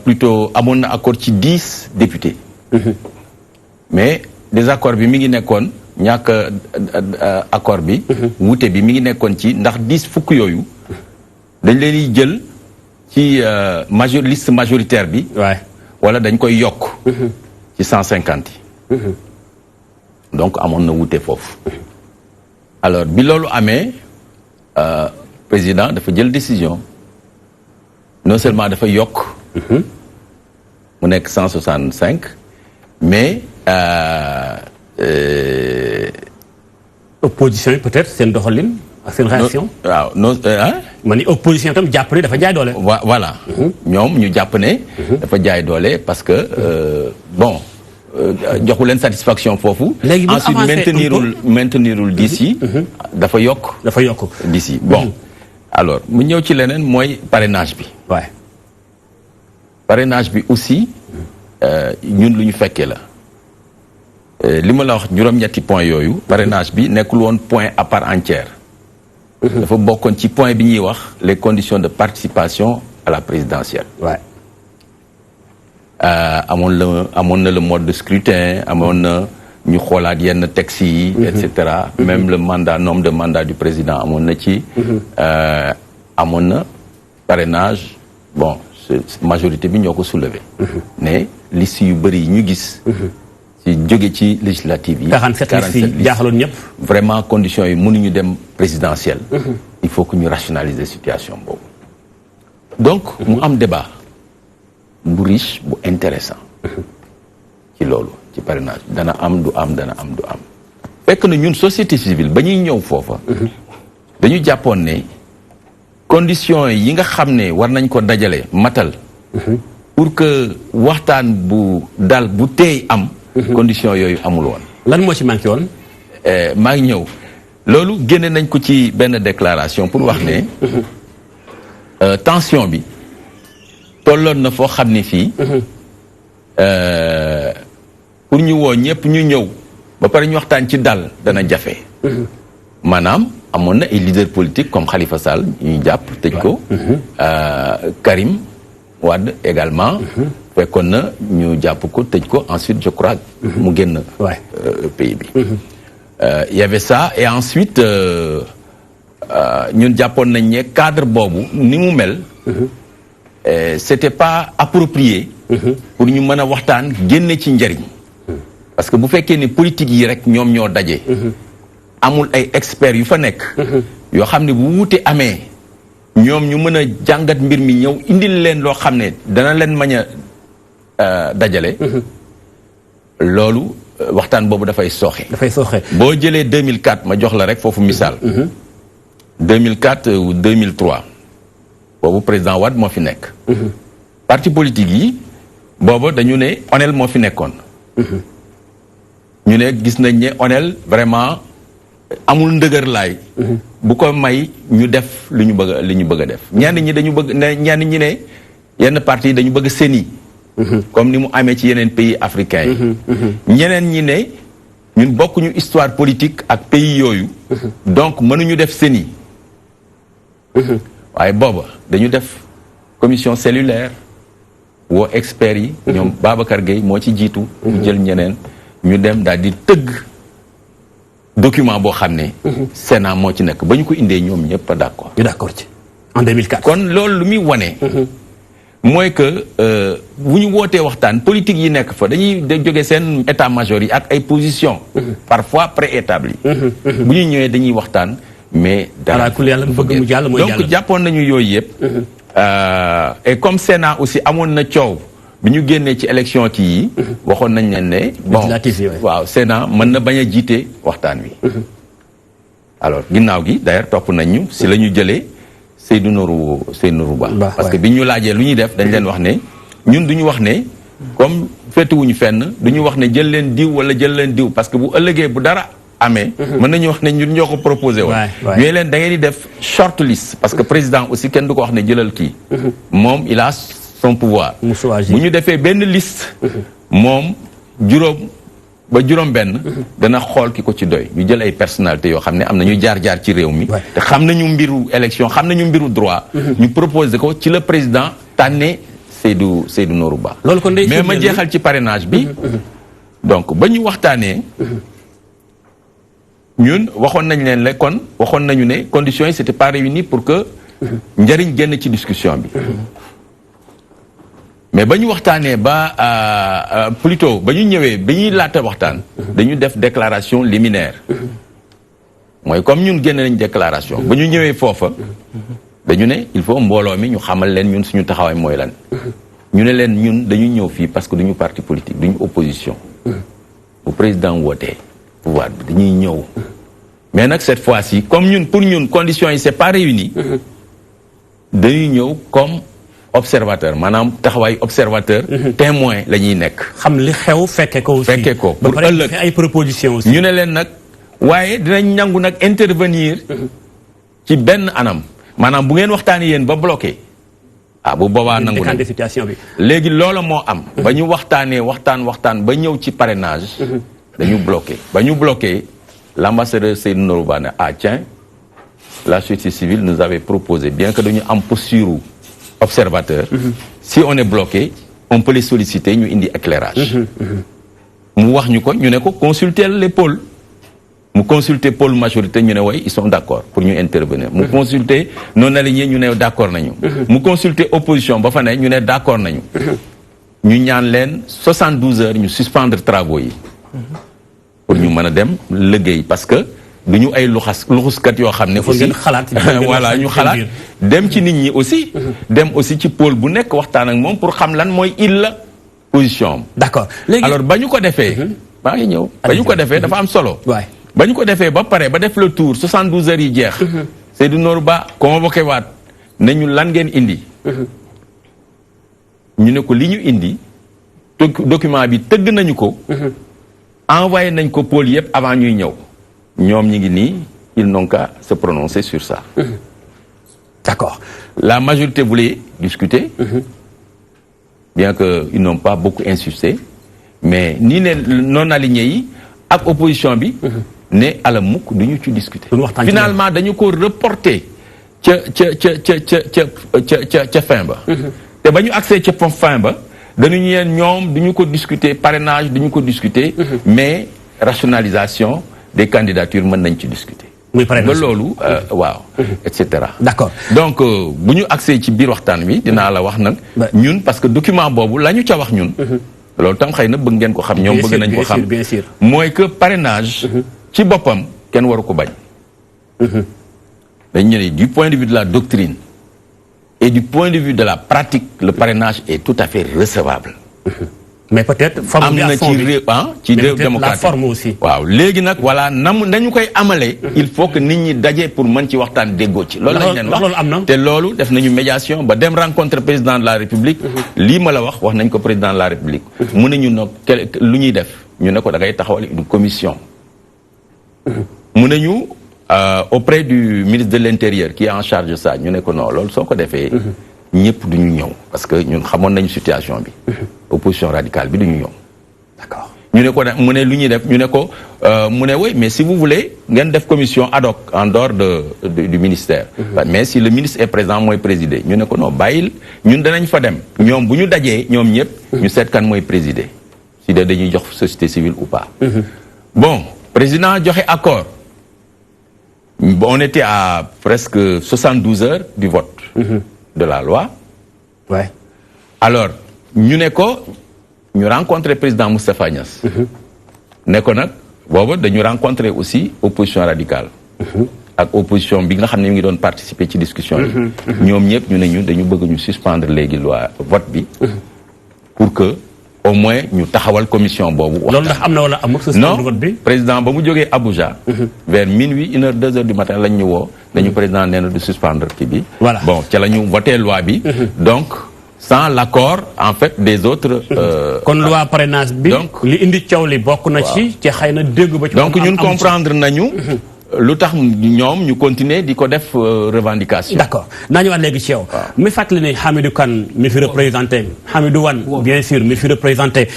Plutôt amoon na accord ci 10 députés. mais désaccord bi mi ngi nekkoon ñàkk accord bi. wuute bi mi ngi nekkoon ci ndax 10 fukk yooyu. dañ leen di jël ci liste majoritaire bi. waay wala dañ koy yokk. ci 150 yi. donc amoon na wuute foofu. alors bi loolu amee président dafa jël décision non seulement dafa yokk. mu nekk 165 mais. opposition yi peut-être seen doxalin ak seen réaction. waaw non ma ni opposition itam jàpp ne dafa jaay doole. voilà ñoom ñu jàpp ne. dafa jaay doole parce que bon joxu leen satisfaction foofu. léegi bu ensuite maintenirul d'ici. dafa yokk. d'ici bon. alors mu ñëw ci leneen mooy parrainage bi. waay parrainage bi aussi ñun lu ñu fekkee la. li ma la wax juróom-ñetti point yooyu. parrainage bi nekkul woon point à part entière. dafa bokkoon ci point bi ñuy wax les conditions de participation à la présidentielle. waay. amoon na le mode de scrutin amoon na ñu xoolaat yenn textes yi. et cetera. même le nombre de mandat du président amoon na ci. amoon na parrainage bon majorité bi ñoo ko soulevé. mais liste yu bëri yi ñu gis. ci jóge ci législative yi. 47 listes yi jaaxaloon ñëpp. vraiment conditions yi mënuñu dem présidentielle. il faut que ñu rationaliser situation boobu. donc mu am débat bu riche bu intéressant ci loolu ci parrainage dana am du am dana am du am. fekk na ñun société civile ba ñuy ñëw foofa. dañu jàppoon ne conditions yi nga xam ne war nañ ko dajale matal. pour que waxtaan bu dal bu teey am. conditions yooyu amul woon. lan moo ci manqué woon. maa ngi ñëw loolu génne nañ ko ci benn déclaration pour wax ne tension bi tolloon na foo xam ne fii pour ñu woo ñëpp ñu ñëw ba pare ñu waxtaan ci dal dana jafe maanaam amoon na ay leader politique comme Khalifa Sall ñuy jàpp tëj ko Karim Wade également fekkoon na ñu jàpp ko tëj ko ensuite je crois mu génn pays bi y avait ça et ensuite ñun jàppoon nañ ne cadre boobu ni mu mel c'était pas approprié pour ñu mën a waxtaan génne ci njëriñ parce que bu fekkee ne politique yi rek ñoom ñoo daje amul ay experts yu fa nekk yoo xam ne bu wuute amee ñoom ñu mën a jàngat mbir mi ñëw indil leen loo xam ne dana leen mañ a dajale loolu waxtaan boobu dafay sooxe boo jëlee 2004 ma jox la rek foofu misaal 2004 ou 2003 boobu président Wade moo fi nekk parti politique yi boobu dañu ne ONEL moo fi nekkoon ñu ne gis nañ ne ONEL vraiment amul ndëgër laay bu ko may ñu def li ñu bëgg a def ñenn ñi dañu bëgg ñenn ñi ne yenn parti yi dañu bëgg CENI comme ni mu amee ci yeneen pays africains yi ñeneen ñi ne ñun bokkuñu histoire politique ak pays yooyu donc mënuñu def CENI waaye booba dañu def commission cellulaire woo experts yi ñoom Babacar Gueye moo ci jiitu ñu jël ñeneen ñu dem daal di tëgg document boo xam ne Sénat moo ci nekk ba ñu ko indee ñoom ñëpp a d'accord ñu d'accord ci en 2004 kon loolu lu muy wane mooy que bu ñu wootee waxtaan politique yi nekk fa dañuy jóge seen état major yi ak ay position parfois préétabli bu ñu ñëwee dañuy waxtaan mais dara donc jàppoon nañu yooyu yëpp et comme Sénat aussi amoon na coow bi ñu génnee ci élection kii yi waxoon nañ leen ne bon waaw Sénat mën na bañ a jiite waxtaan wi alors ginnaaw gi d'ailleurs topp nañ ñu si la ñu jëlee Seydou Nourou Ba parce que bi ñu laajee lu ñuy def dañ leen wax ne ñun duñu wax ne comme féetuwuñu fenn duñu wax ne jël leen diw wala jël leen diw parce que bu ëllëgee bu dara amee mën nañu wax ne ñun ñoo ko proposé woon ñooy leen da ngeen di def short list parce que président aussi kenn du ko wax ne jëlal kii moom il a son pouvoir bu ñu defee benn liste moom juróom benn dana xool ki ko ci doy ñu jël ay personnalités yoo xam ne am na ñu jaar-jaar ci réew mi te xam nañu mbiru élection xam nañu mbiru droit ñu proposé ko ci le président tànne Seydou Nourou Ba mais ma jeexal ci parrainage bi donc ba ñu waxtaanee ñun waxoon nañ leen la kon waxoon nañu ne conditions yi c'était pas réuni pour que njëriñ génn ci discussion bi mais ba ñu waxtaanee ba plutôt ba ñu ñëwee ba ñuy laata waxtaan dañu def déclaration liminaire mooy comme ñun génne nañ déclaration ba ñu ñëwee foofa dañu ne il faut mbooloo mi ñu xamal leen ñun suñu taxawaay mooy lan ñu ne leen ñun dañu ñëw fii parce que duñu parti politique duñu opposition bu président wootee pouvoir bi dañuy ñëw mais nag cette fois-ci comme ñun pour ñun conditions yi c'est pas réuni dañuy ñëw comme observateur maanaam taxawaay observateur témoin la ñuy nekk xam li xew fekke ko pour ëllëg ay propositions aussi ñu ne leen nag waaye dinañ nangu nag intervenir ci benn anam maanaam bu ngeen waxtaanee yéen ba bloqué bu boobaa nangu na situation bi léegi loola moo am ba ñu waxtaanee waxtaan ba ñëw ci parrainage dañu bloqué ba ñu bloqué l'ambassadeur Seydou Nourou Ba ne tiens la société civile nous avait proposé bien que dañu am posture observateur si on est bloqué on peut les solliciter ñu indi éclairage mu wax ñu ko ñu ne ko consulter les pôles mu consulter pôle majorité ñu ne way ils sont d'accord pour ñu intervenir mu consulter non aligné ñu ne d'accord nañu mu consulter opposition ba fa ne ñu ne d'accord nañu ñu ñaan leen 72 heures ñu suspendre travaux yi pour ñu mën a dem liggéey parce que du ñu ay luxuskat yoo xam ne aussi voilà ñu xalaat dem ci nit ñi aussi dem aussi ci pôle bu nekk waxtaan ak moom pour xam lan mooy la position am d'accord léegi alors ba ñu ko defee maa ngi ñëw ba ñu ko defee dafa am solo ba ñu ko defee ba pare ba def le tour 72 heures yi jeex Seydou Nourou Ba convoqué waat ne ñu lan ngeen indi ñu ne ko li ñu indi document bi tëgg nañu ko envoyé nañ ko pôle yëpp avant ñuy ñëw ñoom ñi ngi nii ils n'ont qu'à se prononcer sur ça. D'accord. La majorité voulait discuter, bien qu'ils n'ont pas beaucoup insisté, mais ni les non-alignés, avec l'opposition, ne à la mouk, nous tu discuter. Finalement, nous avons reporté fin ba. Et ben nous accès fin ba, nous avons discuter parrainage, nous avons discuter, mais rationalisation des candidatures, nous avons discuter. Oui, parrainage. Wow, etc. D'accord. Donc, si nous avons accès à biir waxtaan wi dina la wax nak ñun parce que document bobu lañu ca wax ñun loolu tam xeyna bëgg ngeen ko xam ñom bëgg nañ ko xam moy que parrainage ci bopam ken waru ko bañ dañ ñëne du point de vue de la doctrine et du point de vue de la pratique le parrainage est tout à fait recevable. Mais peut-être forme la forme aussi. Waaw légui nak voilà nañu koy amalé il faut que nit ñi dajé pour mën ci waxtaan déggo ci loolu lañ leen wax té loolu def nañu médiation ba dem rencontre président de la République li ma la wax nañ ko président de la République mu ne ñu nak lu ñuy def ñu ne ko da ngay taxawal une commission mu ne ñu auprès du ministre de l'Intérieur qui est en charge de ça ñu ne ko non loolu soko défé ñëpp duñu ñëw parce que ñun xamoon nañu situation bi opposition radicale bi duñu ñëw. D'accord ñu ne ko mu ne lu ñuy def ñu ne ko mu ne oui mais si vous voulez ngeen def commission ad hoc en dehors du ministère. Mais si le ministre est présent mooy présider ñu ne ko non bàyyil ñun danañ fa dem ñoom bu ñu dajee ñoom ñëpp. ñu seet kan mooy présider si de dañuy jox société civile ou pas. Bon président joxe accord. On était à presque 72 heures du vote. De la loi. Ouais. Alors, nous avons rencontré le président Moustapha Niasse. Nous avons rencontré aussi l'opposition radicale. Avec l'opposition qui a participé à la discussion. Nous avons suspendre la loi vote pour que au moins nous avons une commission. Non, le président a Abuja, vers minuit, 1h, 2h du matin, le président a de suspendre Kibi. Voilà. Bon, nous avons voté la loi. Donc, sans l'accord, en fait, des autres. Quand la loi parrainage, donc, nous comprendre l'autre nous continuer di ko def revendication. D'accord nañu wax légui ci yow mi fatali ni Hamidou Kane mi fi représenter Hamidou Wane bien sûr mi fi représenter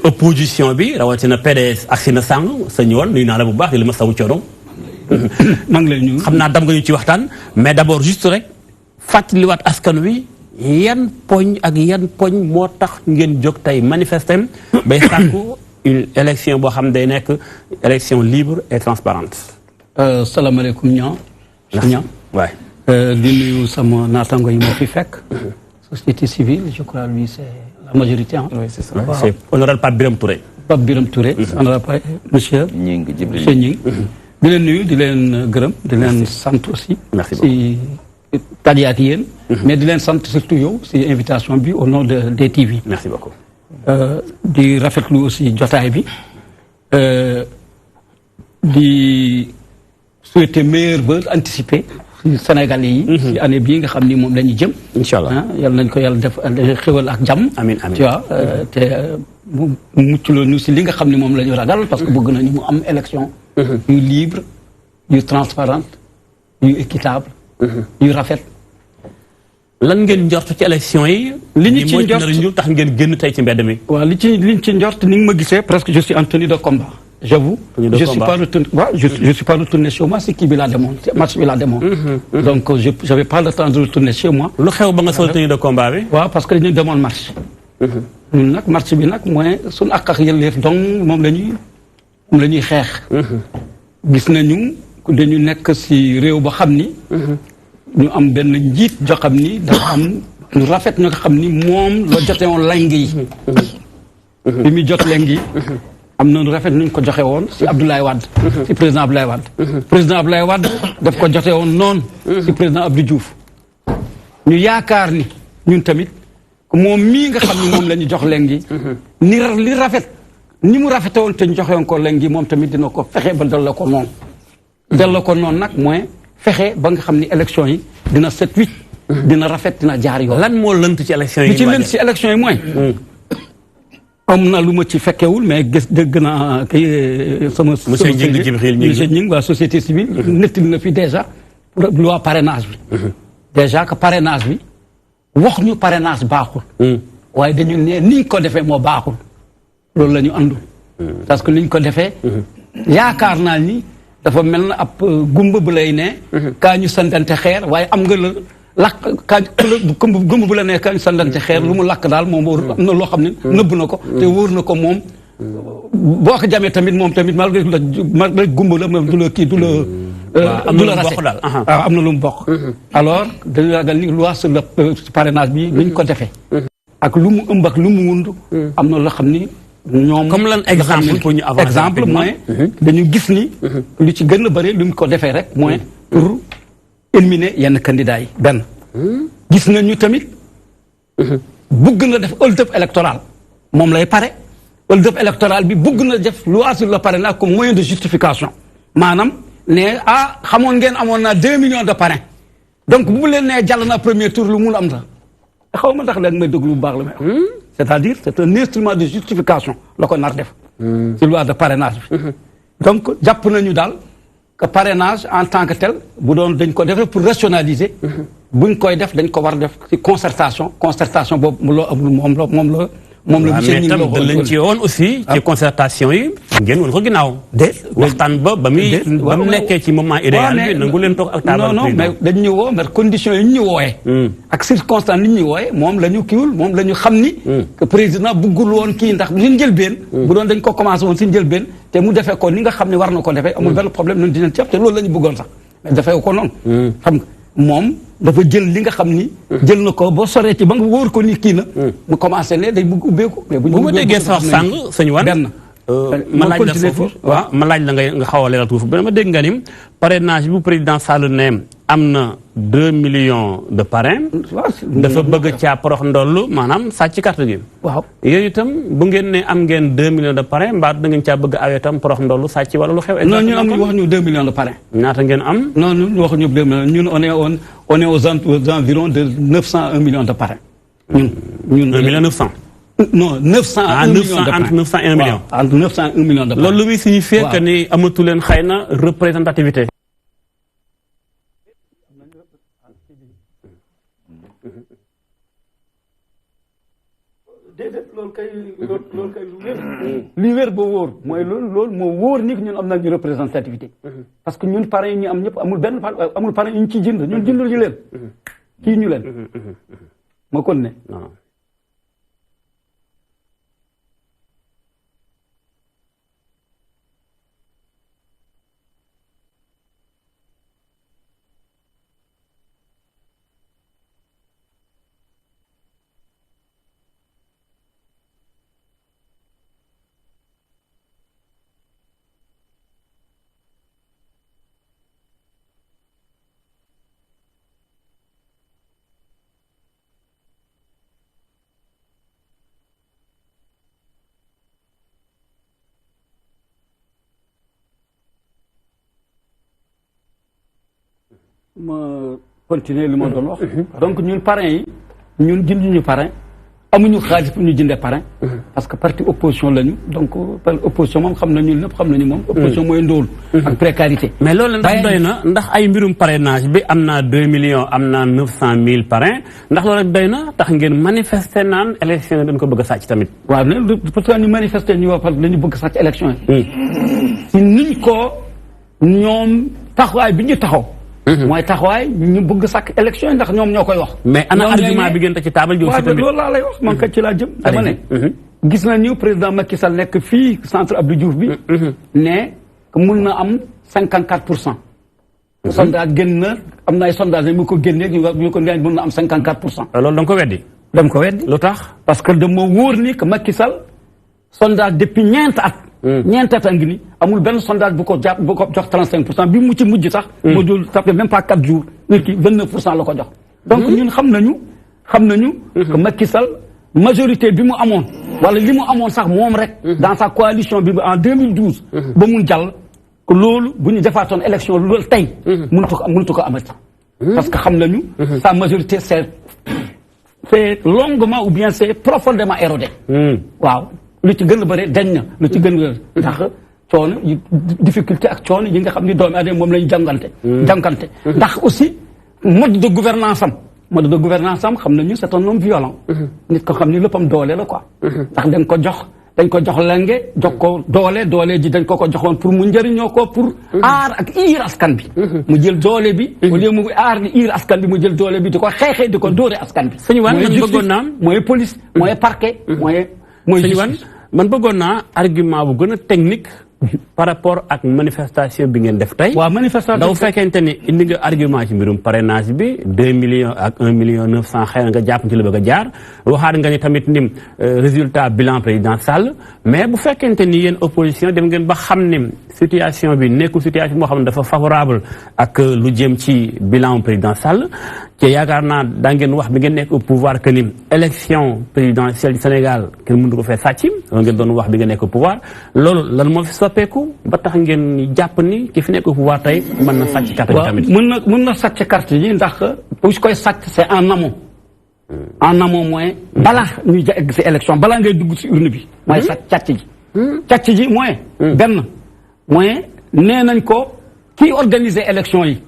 opposition bi rawatina PDS ak Sina Sang sa ñewon nuyu na la bu baax li ma sawu ciono mang lay ñu xamna dam nga ñu ci waxtaan mais d'abord juste rek fatali wat askan wi yan poñ ak yan poñ motax ngeen jog tay manifester bay sakku une élection bo xam day nek élection libre et transparente. Salaamaaleykum ñoo ouais di nuyu sama natango yi mo fi fekk société civile je crois lui c'est la majorité hein. Oui c'est ça ouais. C'est honorable Pape Biram Touré honorable monsieur Ñing di leen nuyu di leen gërëm di leen sant aussi merci beaucoup si tadiat yéen mais di leen sant surtout yow si invitation bi au nom de DTV. Merci beaucoup di rafetlu aussi jotaay bi di souhaiter meilleur vœu anticipé ci Sénégalais yi ci année bii nga xam ni moom la ñu jëm inchallah yàlla nañ ko yàlla def xéwal ak jàmm amiin amiin tu vois te mu mucculoo ñu si li nga xam ni moom la ñu ragal parce que bëgg nañu mu am élection yu libre yu transparente yu équitable yu rafet lan ngeen njort ci élection yi li ñu ci njort tax ngeen génn tey ci mbedd mi waaw liñ ci njort ni nga ma gisee presque je suis en tenue de combat. J'avoue, je suis pas retourné. Je suis pas retourné chez moi. C'est qui la demande, match la demande. Donc je n'avais pas le temps de retourner chez moi. Le xew ba nga sol tenue de combat bi. Ouais, parce que dañu demande marche. Ñun nak marche bi nak mooy suñu ak yelleef donc moom la ñuy xeex. Gis nañu dañu nekk ci réew ba xam ni. ñu am benn njiit joo xam ni dafa am ñu rafet ñu nga xam ni moom la jote woon leng yi. bi muy jot leng yi. am na rafet nuñ ko joxe woon ci Abdoulaye Wade ci président Abdoulaye Wade président Abdoulaye Wade daf ko joxe woon noonu ci président Abdou Diouf ñu yaakaar ni ñun tamit moom mii nga xam ni moom la ñu jox léegi ni li rafet ni mu rafete woon te ñu joxe woon ko léegi moom tamit dina ko fexe ba delloo ko noonu delloo ko noonu nag mooy fexe ba nga xam ni élection yi dina set wicc dina rafet dina jaar yoon. lan moo lënt ci élection yi li ci lënt ci élection yi mooy am na lu ma ci fekkewul mais gis dégg naa kay sama. monsieur Gningue waa société civile. nettali na fi déjà loi parrainage bi. déjà que parrainage bi wax ñu parrainage baaxul. waaye dañu ne niñ ko defee moo baaxul loolu la ñu àndul. parce que liñ ko defee. yaakaar naa ni dafa mel na ab gumba bu lay ne. kaa ñu santante xeer waaye am nga la. lakk kañ gëmb bu la nee kañ sandante xeer lu mu lakk daal moom wóor am na loo xam ne nëbb na ko te wóor na ko moom boo ko jamee tamit moom tamit malgré gumb la moom du la kii du la du la rase waaw am na lu mu bokk alors dañu ragal ni loi sur le parrainage bi luñ ko defee ak lu mu ëmb ak lu mu wund am na loo xam ni ñoom comme lan exemple pour ñu avancer exemple mooy dañu gis ni lu ci gën a bëri luñ ko defee rek mooy pour éliminer yenn candidats yi benn gis nañu tamit bëgg na def hold-up électoral moom lay pare hold-up électoral bi bëgg na def loi sur le parrainage comme moyen de justification maanaam ne xamoon ngeen amoon naa 2 millions de parrains donc bu leen nee jàll na premier tour lu mun am sax xaw ma tax leen may déglu bu baax la may wax c'est-à-dire c'est un instrument de justification la ko nar def ci loi de parrainage bi donc jàpp nañu daal que parrainage en tant que tel bu doon dañ ko defee pour rationaliser buñ koy def dañ ko war def ci concertation boobu loo moom la monsieur ñi ngi lañ ci woon aussi ci concertation yi ngeen woon ko ginnaaw waxtaan ba mu nekkee ci moment idéal bi nangu leen toog ak table non mais dañ ñu woo mais conditions yi ñu wooyee ak circonstance yi ñu wooyee moom la ñu kiiwul moom la ñu xam ni que président buggul woon kii ndax suñu njëlbeen bu doon dañ ko commencé woon suñu njëlbeen te mu defee ko ni nga xam ne war na ko defee amul benn problème noonu dinañ ci te loolu la ñu bëggoon sax mais defee ko noonu xam nga moom dafa jël li nga xam ni jël na ko boo soree ci ba nga wóor ko ni kii na mu commencé ne day bëgg ubbeeku mais bu ma déggee sax sàng sëñ Wane benn ma laaj la foofu waaw ma laaj la nga xaw a leeral tuuti ba ma dégg nga ni parrainage bu président Sall ne am na 2 millions de parrains dafa bëgg caa porox ndollu maanaam sàcc carte gi waaw yooyu itam bu ngeen ne am ngeen 2 millions de parrains mbaa da ngeen caa bëgg awee itam porox ndollu sàcc wala lu xew non ñun am wax ñu 2 millions de parrains ñaata ngeen am non ñun wax ñu 2 millions ñun on est aux environs de 901 millions de parrains ñun 1 million 900 non 901 millions de parrains entre 901 millions entre 901 millions de parrains loolu lu muy signifier que ni amatu leen xëy na représentativité déedéet loolu kay lu wér li wér ba wóor mooy loolu moo wóor ni ñun am nañu représentativité parce que ñun parrain yi ñu am ñëpp amul parrain yi ñu ciy jënd ñun jëndul ñu leen kii ñu leen ma kon ne ma continuer li ma doon wax donc ñun parrain yi ñun jënduñu parrain amuñu xaalis pour ñu jëndee parrain parce que parti opposition lañu donc opposition moom xam nañu lépp xam nañu moom opposition mooy ndóol ak précarité mais loolu ndax doy na ndax ay mbirum parrainage bi am naa 2 millions am naa 900 000 parrain ndax loolu rek doy na tax ngeen manifester naan élection yi dañ ko bëgg a sàcc tamit waaw ne parce que ñu manifester ñu wax parce que dañu bëgg sàcc élection yi si niñ ko ñoom taxawaay bi ñu taxaw mooy taxawaay ñu bëgg sàkk élection yi ndax ñoom ñoo koy wax. mais ana argument bi ngeen teg ci table ji aussi tamit loolu laa lay wax man kat ci laa jëm. dama ne gis nañu président Macky Sall nekk fii centre Abdou Diouf bi. ne mun na am 54%. sondage génn na am na ay sondage yi mu ko génnee ñu ko nee mun na am 54%. loolu da nga ko weddi. dama ko weddi lu tax. parce que dama wóor ni que Macky Sall sondage depuis ñeenti at. ñeenti at a ngi ni amul benn sondage bu ko jox 35% bi mu ci mujj sax. moo dul ça fait même pas 4 jours nit ki 29% la ko jox. donc ñun xam nañu que Macky Sall majorité bi mu amoon wala li mu amoon sax moom rek. dans sa coalition bi en 2012. ba mun jàll que loolu bu ñu defaatoon élection loolu tey. mënatu ko amati. parce que xam nañu. sa majorité c'est longuement ou bien c'est profondément érodé. waaw. lu ci gën a bëri dañ na lu ci gën a ndax coono difficulté ak coono yi nga xam ni doomu aadama moom lañu jànkante ndax aussi mode de gouvernance am xam nañu c'est un homme violent nit ko xam ni léppam doole la quoi ndax dañ ko jox lenge jox ko doole ji dañ ko joxoon pour mu njëriñoo ko pour aar ak iir askan bi mu jël doole bi au lieu mu aar ni iir askan bi mu jël doole bi di ko xeexee di ko dóore askan bi sëñ Wane man bëggoon naa mooy police mooy parquet mooy sëñ Wane man bëggoon naa argument bu gën a technique par rapport ak manifestation bi ngeen def tey. waaw manifestation ndaw fekkente ni indi nga argument ci mbirum parrainage bi 2 millions ak 1 million 900 xëy na nga jàpp ci la bëgg a jaar waxaat nga ni tamit ni résultat bilan président Sall mais bu fekkente ni yéen opposition dem ngeen ba xam ni situation bi nekkul situation moo xam ne dafa favorable ak lu jëm ci bilan président Sall te yaakaar naa daa ngeen wax bi ngeen nekk au pouvoir que ni élection présidentielle du Sénégal kenn mënu ko fee sàcc loolu ngeen doon wax bi ngeen nekk au pouvoir loolu lan moo fi soppeeku ba tax ngeen jàpp ni ki fi nekk au pouvoir tey mën na sàcc carte yi tamit. mën na sàcc carte yi ndax bu koy sàcc c'est en amont. en amont mooy balaa ñuy egg si élection balaa ngay dugg si urne bi. mooy sàcc càcc ji. càcc ji mooy. benn mooy nee nañ ko kii organiser élection yi.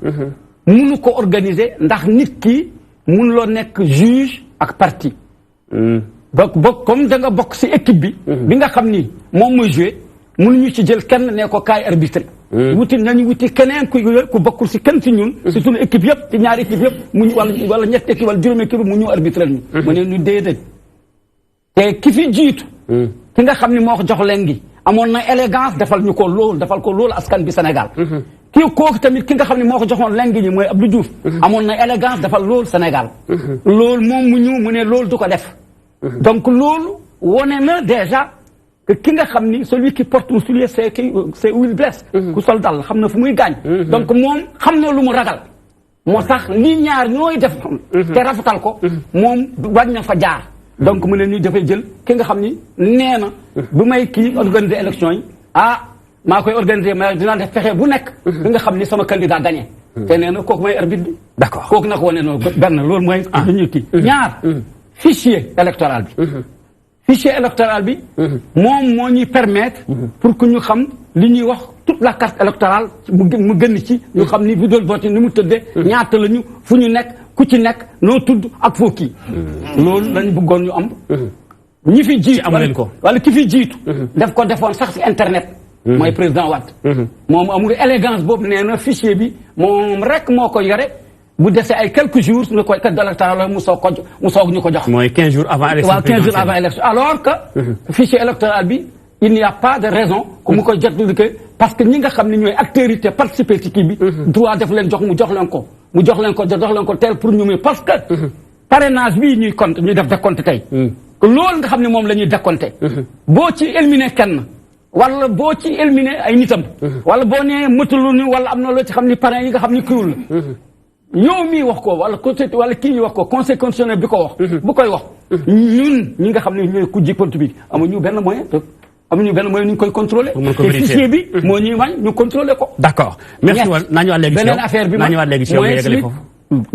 mënu ko organiser ndax nit ki mënuloo nekk juge ak parti. bokk comme da nga bokk si équipe bi. bi nga xam ni moom mooy joué mënuñu ci jël kenn ne ko kaay arbitre. nañu wuti keneen ku bokkul si kenn si ñun. si suñu équipe yëpp ci ñaari équipe yëpp mu ñu wala ñetti équipe wala juróomi équipe mu ñu arbitre ñu. mu ne ñu déedéet. te ki fi jiitu. ki nga xam ni moo ko jox leen gi amoon na élégance defal ko loolu askan bi Sénégal. kooku tamit ki nga xam ne moo ko joxoon lengi ñi mooy Abdou Diouf amoon na élégance defal loolu Sénégal loolu moom mu ne loolu du ko def donc loolu wone na déjà que ki nga xam ni celui qui porte un soulier c'est où il blesse ku sol dal xam na fu muy gaañ donc moom xam na lu mu ragal moo tax li ñaar ñooy def te rafetal ko moom wañ na fa jaar donc mu ne ñu dafay jël ki nga xam ni nee na bu may kii organiser élection yi maa koy organiser mais dinaa def fexe bu nekk. bi nga xam ni sama candidat gagné. te nee na kooku mooy arbitre bi. d'accord kooku nag wane na benn loolu mooy. lu ñuy kii ñaar. fichier électoral bi. fichier électoral bi. moom moo ñuy permettre. pour que ñu xam li ñuy wax toute la carte électorale mu gën ci ñu xam ni vidéo vote ni mu tëddee. ñaata la ñu fu ñu nekk ku ci nekk noo tudd ak foo kii. loolu lañ bëggoon ñu am. ñi fi jiitu amu leen ko wala ki fi jiitu. defoon sax si internet. mooy président Wade. moom amul élégance boobu nee na fichier bi moom rek moo ko yore bu desee ay quelques jours ñu koy carte électorale mu soog ñu ko jox. mooy 15 jours avant élection. waaw 15 jours avant élection alors que. fichier électoral bi il n'y a pas de raison. que mu koy jot parce que ñi nga xam ne ñooy acteurs yi te participer ci kii bi. droit def leen jox mu jox leen ko tel pour ñu muy parce que. parrainage bii ñuy def décompte tey. loolu nga xam ne moom la ñuy décompté. boo ci éliminer kenn. wala boo ci éliminer ay nitam. wala boo nee mëtalu ni wala am na loo ci xam ni parrain yi nga xam ni kiiwul la. yow mii wax ko wala kii ñu wax ko conseil constitutionnel bi ko wax. bu koy wax ñun ñi nga xam ne ñooy ku ji politique bi amuñu benn moyen nu ñu koy contrôler. te fichier bi moo ñuy wañ ñu contrôler ko. d'accord merci woon naa ñëwaat léegi beneen affaire bi mooy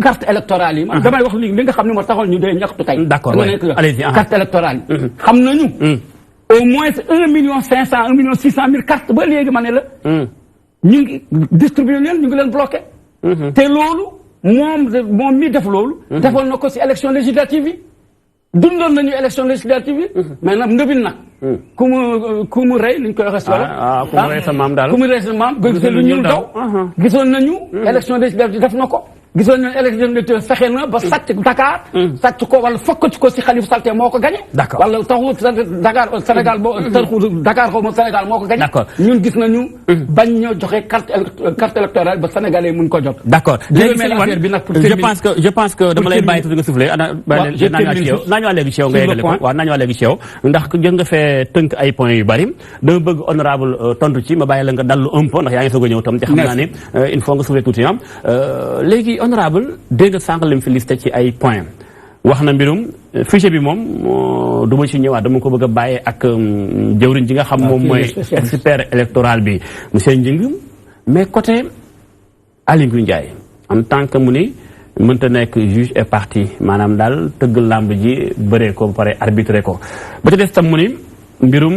carte électorale yi. man damay wax li nga xam ne moo taxoon ñu dee ñaxtu tey. d'accord allez-y carte électorale yi. xam nañu. au moins 1,5 million 1,6 cartes ba léegi ma ne la. ñu ngi distribué ñu ngi leen bloqué. te loolu moom mi def loolu. defoon na ko si élection législative yi. dundoon nañu élection législative yi. mais nag ndëbil nag. ku mu rey liñ koy waxee si wala. ku mu rey sa maam daal ku mu rey sa maam. lu ñu daw gisoon nañu. élection législative def na ko. gisoon nañu élection législative fexe na ba sàcc Dakar. sàcc ko wala fokkati ko si Khalifa Sall moo ko gagné. d'accord wala taxu Dakar Sénégal Dakar xaw ma Sénégal moo ko gagné. d'accord ñun gis nañu. bañ ñoo joxe carte électorale ba Sénégalais mun ko jot. d'accord léegi affaire bi nag pour je pense que dama lay bàyyi tuuti nga soufflé naa ñëwaat léegi ci yow nga yeggale ko waaw naa ñëwaat léegi ci yow ndax jot nga fee tënk ay points yu bari dama bëgg honorable tontu ci ma bàyyi la nga dallu un peu ndax yaa ngi soog a ñëw tam te xam naa ne il faut nga soufflé tuuti am léegi honorable dégg nga sànq lim fi listé ci ay points wax na mbirum fichier bi moom du ma ci ñëwaat dama ko bëgg a bàyyee ak jëwriñ ji nga xam moom mooy expert électoral bi monsieur Ngingue mais côté Aly Ngouille Ndiaye en tant que mu ni mënta nekk juge et partie maanaam daal tëgg làmb ji bëree ko ba pare arbitré ko ba ci des tam mu ni mbirum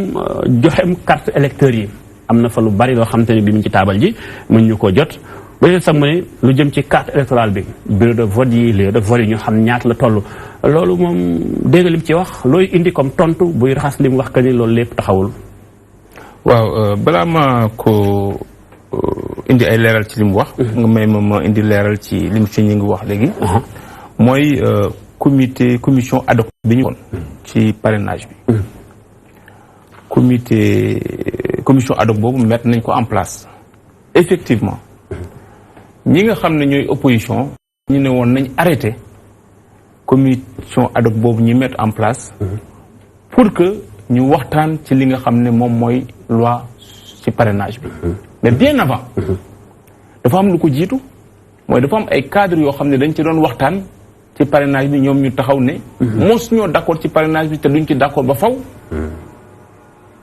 joxem carte électeur yi am na fa lu bari loo xamante ne bi mu ci taabal ji mën ñu ko jot ba sax mu ne lu jëm ci carte électorale bi bureau de vote yi lieu de vote yi ñu xam ñaata la toll loolu moom dégg nga lim ci wax looy indi comme tontu buy raxas li mu wax que ni loolu lépp taxawul. waaw balaa ma ko indi ay leeral ci li mu wax. nga may ma indi leeral ci li mu ci ñu ngi wax léegi. mooy commission ad hoc bi ñu woon ci parrainage bi. commission ad hoc boobu mettre nañ ko en place. effectivement ñi nga xam ne ñooy opposition. ñu ne woon nañ arrêté commission ad hoc boobu ñu mettre en place. pour que ñu waxtaan ci li nga xam ne moom mooy loi ci parrainage bi. mais bien avant. dafa am lu ko jiitu mooy dafa am ay cadres yoo xam ne dañ ci doon waxtaan ci parrainage bi ñoom ñu taxaw ne. mos ñoo d'accord ci parrainage bi te duñ ci d'accord ba faw.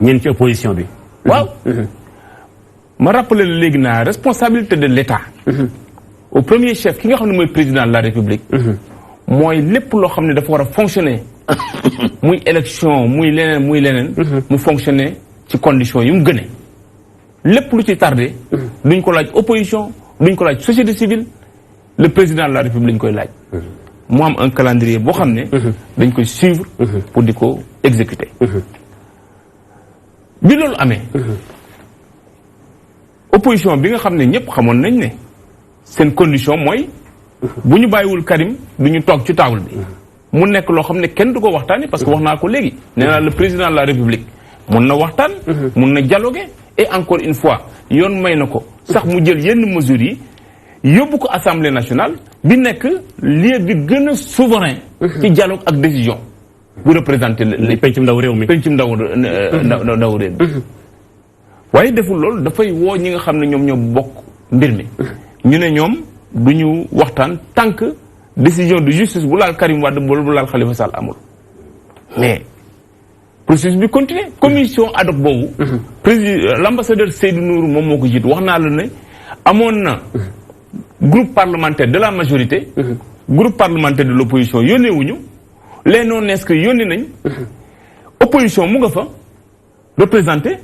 ñeen ci opposition bi. waaw. ma rappeler la léegi naa responsabilité de l'État. au premier chef ki nga xam ne mooy président de la République. mooy lépp loo xam ne dafa war a fonctionner. muy élection muy leneen. mu fonctionner ci conditions yu mu gënee. lépp lu ci tardé. duñ ko laaj opposition duñ ko laaj société civile le président de la République lañ koy laaj. mu am un calendrier boo xam ne. dañ koy suivre. pour di ko exécuter. bi loolu amee. opposition bi nga xam ne ñëpp xamoon nañ ne seen condition mooy bu ñu bàyyiwul Karim du ñu toog ci table bi. mu nekk loo xam ne kenn du ko waxtaanee parce que wax naa ko léegi nee naa le président de la République mun na waxtaan. mun na dialoguer et encore une fois yoon may na ko sax mu jël yenn mesures yi yóbbu ko assemblée nationale bi nekk lieu bi gën a souverain. ci dialogue ak décision. bu représenter les pencum ndaw réew mi pencum ndaw réew mi. waaye deful loolu dafay woo ñi nga xam ne ñoom ñoo bokk mbir mi. ñu ne ñoom du ñu waxtaan tant que décision de justice bu laal Karim Wade bu laal Khalifa Sall amul. mais processus bi continuer commission ad hoc boobu. président l'ambassadeur Seydou Nourou moom moo ko jiitu wax naa la ne amoon na groupe parlementaire de la majorité. groupe parlementaire de l'opposition yónnee wuñu les non inscrits yónnee nañ. opposition mu nga fa représenté.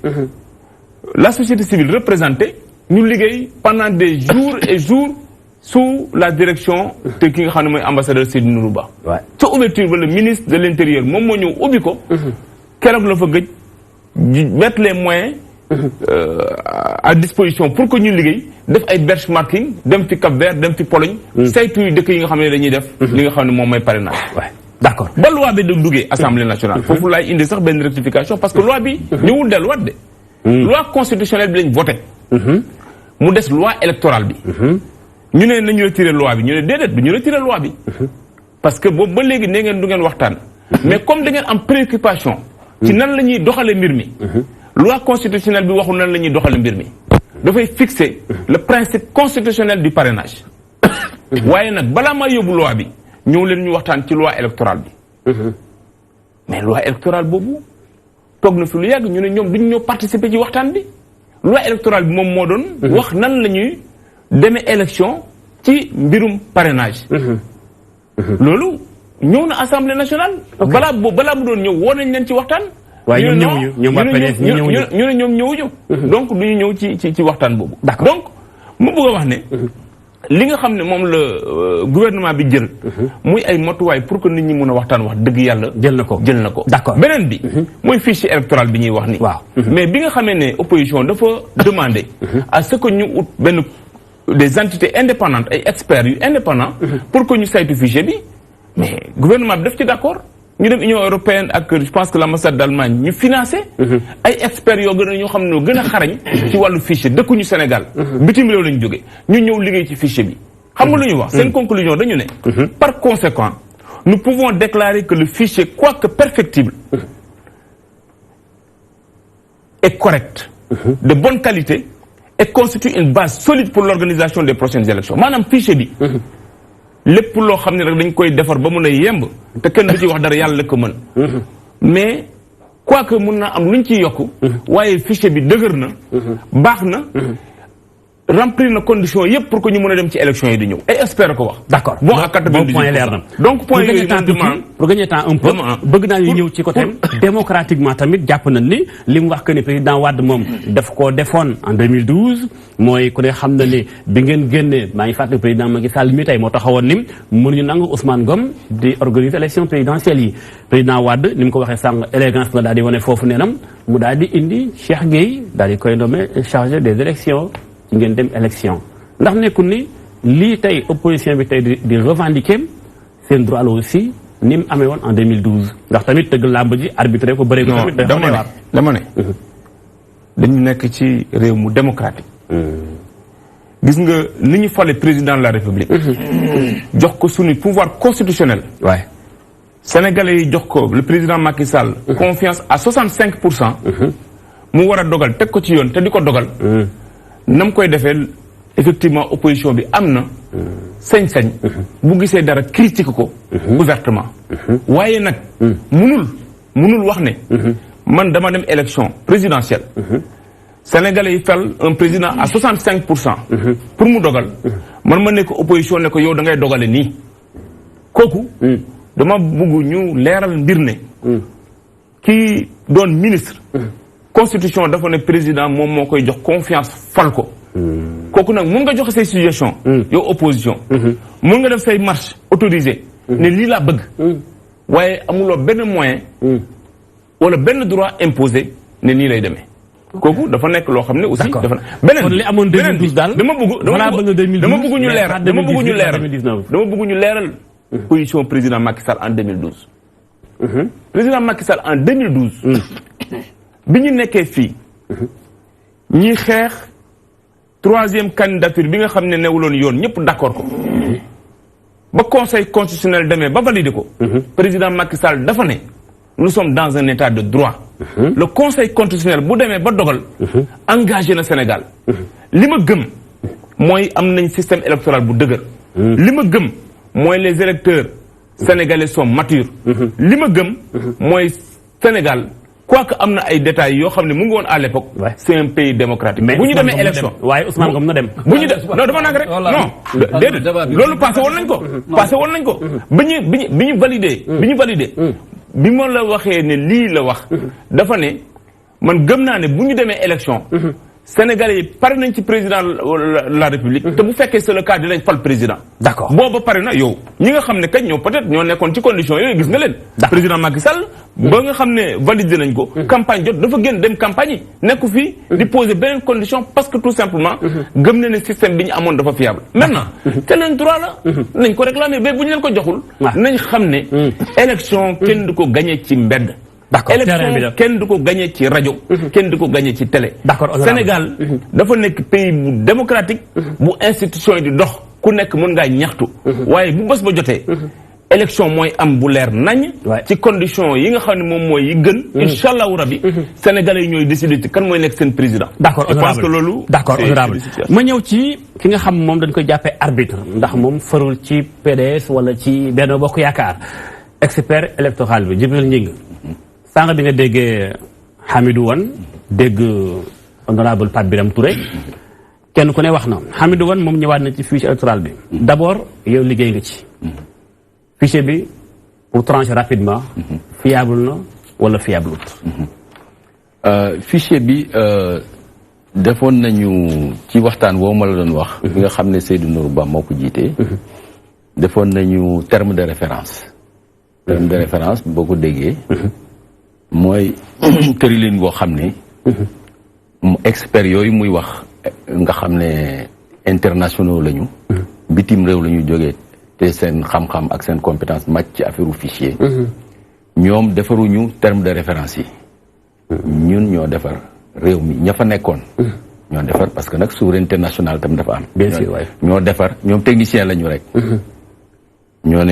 la société civile représentée ñu liggéey pendant des jours et jours sous la direction te ki nga xam ne mooy ambassadeur Seydou Nourou Ba. ca ouverture ba le ministre de l'intérieur moom moo ñëw ubbi ko. keroog la fa gëj mettre les moyens à disposition pour que ñu liggéey def ay benchmarking dem fi Cap-Vert dem fi Pologne. saytu dëkk yi nga xam ne dañuy def. li nga xam ne moom mooy parrainage. d'accord ba loi bi da duggee assemblée nationale. foofu laay indi sax benn rectification parce que loi bi ñëwul delluwaat de. loi constitutionnelle bi lañ voté. mu des loi électorale bi. ñu ne nañu retirer loi bi ñu ne déedéet du ñu retirer loi bi. parce que boobu ba léegi nee ngeen du ngeen waxtaan. mais comme da ngeen am préoccupation. ci nan la ñuy doxalee mbir mi. loi constitutionnelle bi waxul nan la ñuy doxalee mbir mi. dafay fixer le principe constitutionnel du parrainage. waaye nag balaa maa yóbbu loi bi ñëw leen ñu waxtaan ci loi électorale bi. mais loi électorale boobu. toog na fi lu yàgg ñu ne ñoom duñu ñëw participer ci waxtaan bi loi électorale bi moom moo doon wax nan la ñuy demee élection ci mbirum parrainage. loolu ñëw na assemblée nationale. balaa mu doon ñëw woo nañ leen ci waxtaan. waaye ñoom ñëwuñu ñoom waa PDS ñu ne ñoom ñëwuñu. donc du ñu ñëw ci waxtaan boobu. donc mu bëgg a wax ne. li nga xam ne moom la gouvernement bi jël. muy ay motuwaay pour que nit ñi mun a waxtaan wax dëgg yàlla. jël na ko d'accord beneen bi. mooy fichier électoral bi ñuy wax ni waaw mais bi nga xamee ne opposition dafa demander. à ce que ñu ut benn des entités indépendantes ay experts yu indépendants. pour que ñu saytu fichier bi mais gouvernement bi daf ci d'accord. ñu dem Union européenne ak je pense que l'ambassade d'Allemagne ñu financé. ay experts yoo gën a ñoo xam ne ñoo gën a xarañ. ci wàllu fichier dëkkuñu Sénégal. bitim réew lañu jóge ñu ñëw liggéey ci fichier bi. xam nga lu ñu wax seen conclusion dañu ne. par conséquent nous pouvons déclarer que le fichier quoique perfectible. est correct. de bonne qualité et constitue une base solide pour l'organisation des prochaines élections maanaam fichier bi. lépp loo xam ne rek dañ koy defar ba mun a yemb te kenn du ci wax dara yàlla la ko mën. mais quoique mun na am luñ ciy yokk. waaye fichier bi dëgër na. baax na. remplir na condition yëpp pour que ñu mën a dem ci élection yi di ñëw. et espère ko wax. d'accord bon à 98%. point leer na. donc point yooyu pour gagner temps un peu bëgg naa ñu ñëw ci côté démocratiquement tamit jàpp nañ ni li mu wax que ni président Wade moom daf koo defoon en 2012 mooy ku ne xam na ni bi ngeen génnee maa ngi fàttali président Macky Sall mi tey moo taxawoon ni mënuñu nangu Ousmane Ngom di organiser élection présidentielle yi président Wade ni mu ko waxee sànq élégance la daal di wane foofu neenam mu daal di indi Cheikh Gueye daal di koy nommé chargé des élections ci ngeen dem élection ndax nekkul ni lii tey opposition bi tey di revendiquer seen droit la aussi ni mu amee woon en 2012 ndax tamit tëgg làmb ji arbitré ko bëree ko tamit dama ne dañu nekk ci réew mu démocratique gis nga ni ñu fale président de la république jox ko suñu pouvoir constitutionnel waaye sénégalais yi jox ko le président Macky Sall confiance à 65% mu war a dogal teg ko ci yoon te di ko dogal nam koy defee effectivement opposition bi am na sañ-sañ bu gisee dara critique ko ouvertement waaye nag munul wax ne man dama dem élection présidentielle sénégalais yi fel un président à 65% pour mu dogal man ma nekk opposition ne ko yow da ngay dogale nii kooku dama bëgg ñu leeral mbir ne kii doon ministre constitution dafa ne président moom moo koy jox confiance fal ko kooku nag mun nga joxe say suggestion yow opposition mun nga def say marche autorisée ne lii laa bëgg waaye amuloo benn moyen wala benn droit imposé ne nii lay demee kooku dafa nekk loo xam ne aussi dafa beneen li amoon 2012 daal dama bëgg ñu leeral position président Macky Sall en 2012 président Macky Sall en 2012 bi ñu nekkee fii ñi xeex troisième candidature bi nga xam ne newuloon yoon ñëpp d'accord ko ba conseil constitutionnel demee ba valider ko président Macky Sall dafa ne nous sommes dans un état de droit le conseil constitutionnel bu demee ba dogal engagé na Sénégal li ma gëm mooy am nañ système électoral bu dëgër li ma gëm mooy les électeurs sénégalais sont matures li ma gëm mooy Sénégal quoique am na ay détails yoo xam ne mu ngi woon à l'époque c'est un pays démocratique bu ñu demee élection waaye Ousmane Ngom na dem bu ñu dem non dama nag rek non déedéet loolu passé woon nañ ko bi ñu validé bi ma la waxee ne lii la wax dafa ne man gëm naa ne bu ñu demee élection Sénégalais yi pare nañ ci président la République te bu fekkee c'est le cas dinañ fal président d'accord booba pare na yow ñi nga xam ne kañ ñoo peut-être ñoo nekkoon ci conditions yooyu gis nga leen président Macky Sall ba nga xam ne validé nañ ko campagne jot dafa génn dem campagne yi nekku fii di poser beneen condition parce que tout simplement gëm na ne système bi ñu amoon dafa fiable maintenant te leen droit la nañ ko réclamer mais bu ñu leen ko joxul nañ xam ne élection kenn du ko gagné ci mbedd élection kenn du ko gagné ci rajo kenn du ko gagné ci télé Sénégal dafa nekk pays bu démocratique bu institution yi di dox ku nekk mën ngaa ñaxtu waaye bu bés ba jotee élection mooy am bu leer nañ ci condition yi nga xam ne moom mooy yi gën incha allahu rabi sénégalais yi ñooy décider ci kan mooy nekk seen président d'accord je pense que loolu d'accord honorable ma ñëw ci ki nga xam moom dañ koy jàppee arbitre ndax moom farul ci PDS wala ci Benno Bokk Yaakaar expert électoral bi Djibril Gningue sànq bi nga déggee Hamidou Wane dégg honorable Pape Birame Touré kenn ku ne wax na Hamidou Wane moom ñëwaat na ci fichier électoral bi d'abord yow liggéey nga ci fichier bi pour trancher rapidement fiable na wala fiable fichier bi defoon nañu ci waxtaan woo ma la doon wax bi nga xam ne Seydou Nourou Ba moo ko jiitee defoon nañu terme de référence boo ko déggee mooy tëralin boo xam ne experts yooyu muy wax nga xam ne internationaux lañu bitim réew la ñu jógee te seen xam-xam ak seen compétence màcc ci affaire fichier ñoom defaruñu terme de référence yi ñun ñoo defar réew mi ña fa nekkoon ñoo defar parce que nag souveraineté nationale tam dafa am bien sûr waay ñoo defar ñoom technicien lañu rek ñoo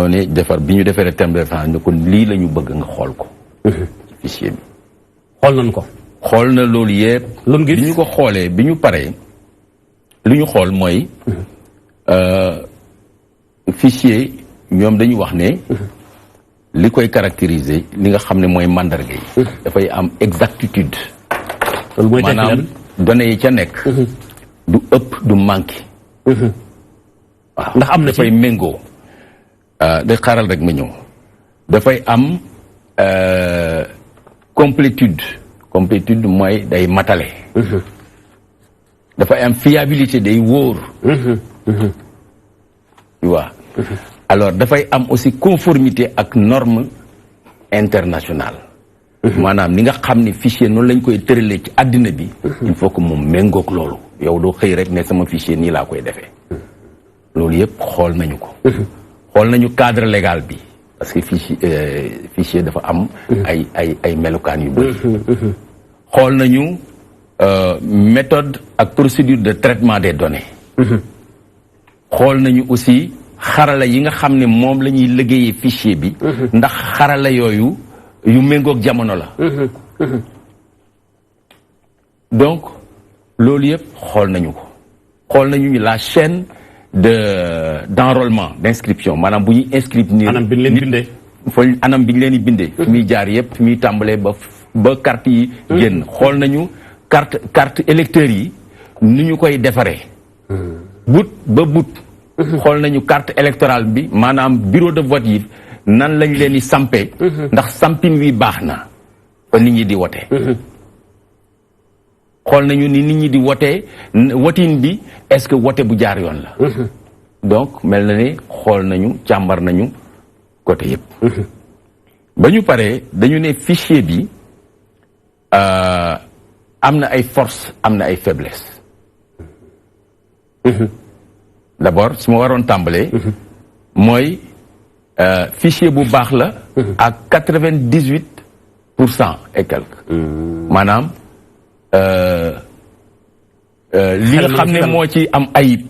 ne defar bi ñu defaree terme de référence ne kon lii la ñu bëgg nga xool ko ci fichier bi xool nañ ko xool na loolu yëpp bi ñu ko xoolee bi ñu paree lu ñu xool mooy fichier ñoom dañu wax ne li koy caractériser li nga xam ne mooy mandarga yi dafay am exactitude maanaam données yi ca nekk du ëpp du manqué. waaw ndax am na ci dafay méngoo. day xaaral rek ma ñëw. dafay am complétude. complétude mooy day matale. dafay am fiabilité day wóor. tu vois. alors dafay am aussi conformité ak norme internationale. maanaam ni nga xam ne fichier noonu lañ koy tëralee ci àddina bi. il faut que moom méngoog loolu. yow doo xëy rek ne sama fichier nii laa koy defee. loolu yëpp xool nañu ko. xool nañu cadre légal bi parce que fichier dafa am. ay melukaan yu bëri. xool nañu méthode ak procédure de traitement des données. xool nañu aussi xarala yi nga xam ne moom la ñuy liggéeyee fichier bi. ndax xarala yooyu yu méngoog jamono la. donc loolu yëpp xool nañu ko. xool nañu la chaîne d'enrôlement d'inscription maanaam bu ñuy inscrire nii. anam bi ñu leen bindee. anam bi ñu leen di bindee. fi muy jaar yëpp fi muy tàmbalee ba carte yi génn. xool nañu carte électeurs yi ni ñu koy defaree. bout ba bout. xool nañu carte électorale bi maanaam bureau de vote yi nan lañ leen di sampee. ndax sampin wi baax na ba nit ñi di wote. xool nañu ni nit ñi di wotee wotin bi est-ce que wote bu jaar yoon la. donc mel na ne xool nañu càmbar nañu côté yëpp. ba ñu paree dañu ne fichier bi am na ay force am na ay faiblesse. d'abord su ma waroon tàmbalee. mooy fichier bu baax la. à 98% et quelques. maanaam li nga xam ne moo ci am ayib.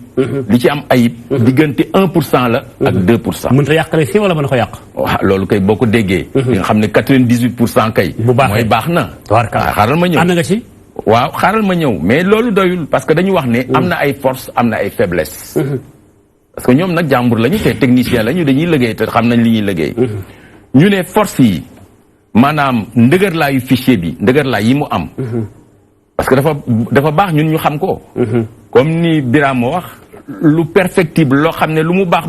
li ci am ayib. diggante 1% la. ak 2%. mënut a yàqale si wala mën na ko yàq. waaw loolu kay boo ko déggee. li nga xam ne 98% kay. bu baaxee mooy baax na. waaw xaaral ma ñëw ànd nga ci. waaw xaaral ma ñëw mais loolu doyul parce que dañu wax ne. am na ay force am na ay faiblesse. parce que ñoom nag jàmbur lañu te technicien lañu dañuy liggéey te xam nañ li ñuy liggéey. ñu ne force yi maanaam ndëgërlaayu fichier bi ndëgërlaay yi mu am. parce que dafa baax ñun ñu xam ko. comme ni Birame wax lu perfectible loo xam ne lu mu baax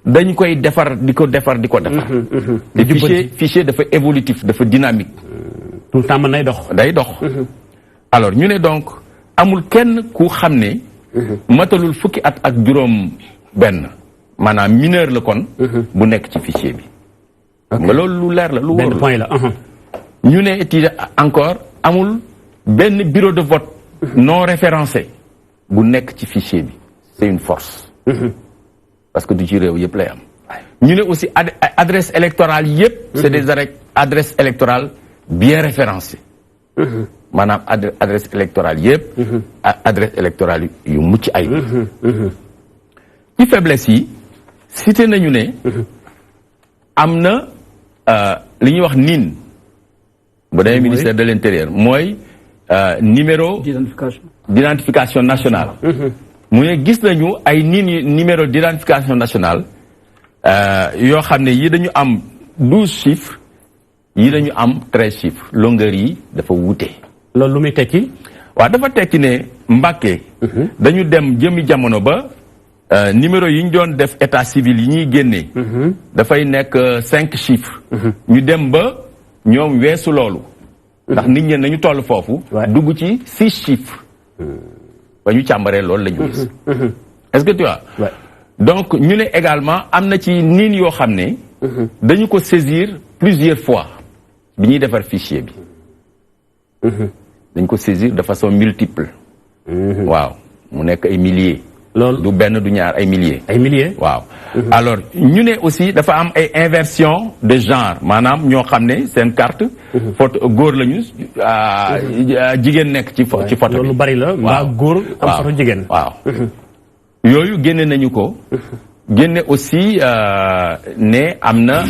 dañ koy defar di ko defar. te fichier dafa évolutif dafa dynamique. tout le temps mën nay dox. day dox. alors ñu ne donc amul kenn ku xam ne. matalul fukki at ak juróom benn maanaam mineur la kon. bu nekk ci fichier bi. nga loolu lu leer la lu wóor la benn point la. ñu ne ti encore amul benn bureau de vote non référencé bu nekk ci fichier bi c'est une force. parce que du ci réew yëpp lay am. ñu ne aussi adresse électorale yëpp. c'est des adresses électorales bien référencées. maanaam adresse électorale yëpp. adresse électorale yu mucc ay. ci faiblesse yi cité nañu ne. am na li ñuy wax NIN. bu demee ministère de l'intérieur mooy numéro d'identification nationale. mu ne gis nañu ay numéro d'identification nationale yoo xam ne yi dañu am 12 chiffres yi dañu am 13 chiffres longueur yi dafa wuute. loolu lu muy tekki. waaw dafa tekki ne Mbàkke. dañu dem jëmi jamono ba numéro yi ñu doon def état civil yi ñuy génnee. dafay nekk 5 chiffres. ñu dem ba ñoom weesu loolu. ndax nit ñi nañu toll foofu. dugg ci 6 chiffres. ba ñu càmbaree loolu la ñu gis. est-ce que tu vois. donc ñu ne également am na ci niin yoo xam ne. dañu ko saisir plusieurs fois bi ñuy defar fichier bi. dañ ko saisir de façon multiple. waaw mu nekk ay milliers. loolu du benn du ñaar ay milliers. ay milliers. waaw alors ñu ne aussi dafa am ay inversion de genre maanaam ñoo xam ne seen carte. photo góor lañu jigéen nekk ci photo bi. loolu bari la. waaw góor am photo jigéen. waaw yooyu génne nañu ko. génne aussi ne am na